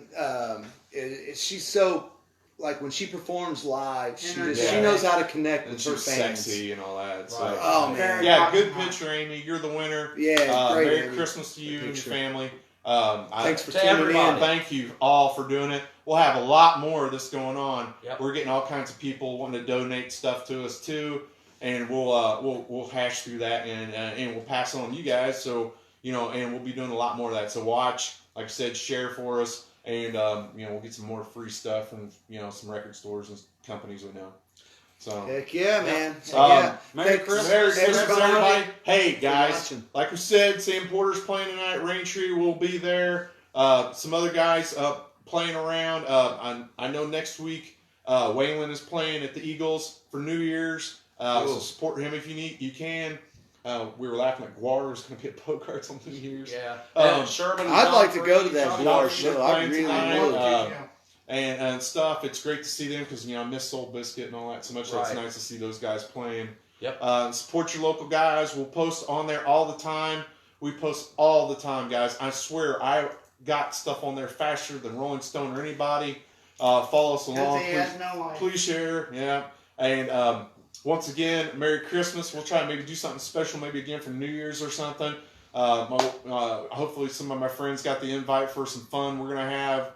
she's so, like when she performs live, she knows how to connect And with her she's fans. sexy and all that. So. Right. Oh man. Yeah, good picture, Amy. You're the winner. Yeah, great. Merry Amy. Christmas to you and your Picture. family. Thanks for to tuning everybody. in. Thank you all for doing it. We'll have a lot more of this going on. Yep. We're getting all kinds of people wanting to donate stuff to us too, and we'll hash through that and we'll pass it on to you guys. So and we'll be doing a lot more of that. So watch, like I said, share for us, and we'll get some more free stuff from some record stores and companies we know. So. Heck yeah, man. Heck Um, yeah. Merry Thanks- Christmas. Merry thanks Christmas, for everybody. Hey, for guys. watching. Like we said, Sam Porter's playing tonight. Raintree will be there. Some other guys playing around. I know next week Waylon is playing at the Eagles for New Year's. So support him if you can. We were laughing at Guar was going to be at Bogarts on New Year's. Yeah. Sherman. I'd like to go to that Johnny Guar Johnson. show. I playing really tonight. would. And stuff. It's great to see them because I miss Soul Biscuit and all that so much. So it's Right. nice to see those guys playing. Yep. Support your local guys. We'll post on there all the time. We post all the time, guys. I swear I got stuff on there faster than Rolling Stone or anybody. Follow us along. He has no life. Please share. Yeah. And once again, Merry Christmas. We'll try and maybe do something special, maybe again for New Year's or something. Hopefully some of my friends got the invite for some fun we're going to have.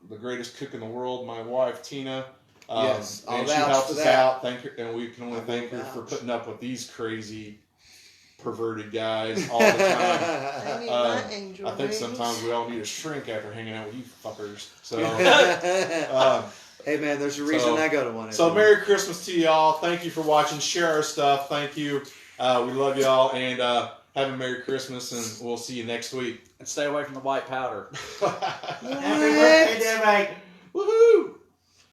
The greatest cook in the world, my wife, Tina. Yes, I'll and she vouch helps for us that. out. Thank her, and we can only I will thank her for vouch. putting up with these crazy, perverted guys all the time. I need Uh, my angel I think wings. sometimes we all need a shrink after hanging out with you fuckers. So, Hey man, there's a reason I go to one. so every Merry Christmas to y'all. Thank you for watching. Share our stuff. Thank you. We love y'all, and have a Merry Christmas, and we'll see you next week. And stay away from the white powder. Happy birthday, Dave.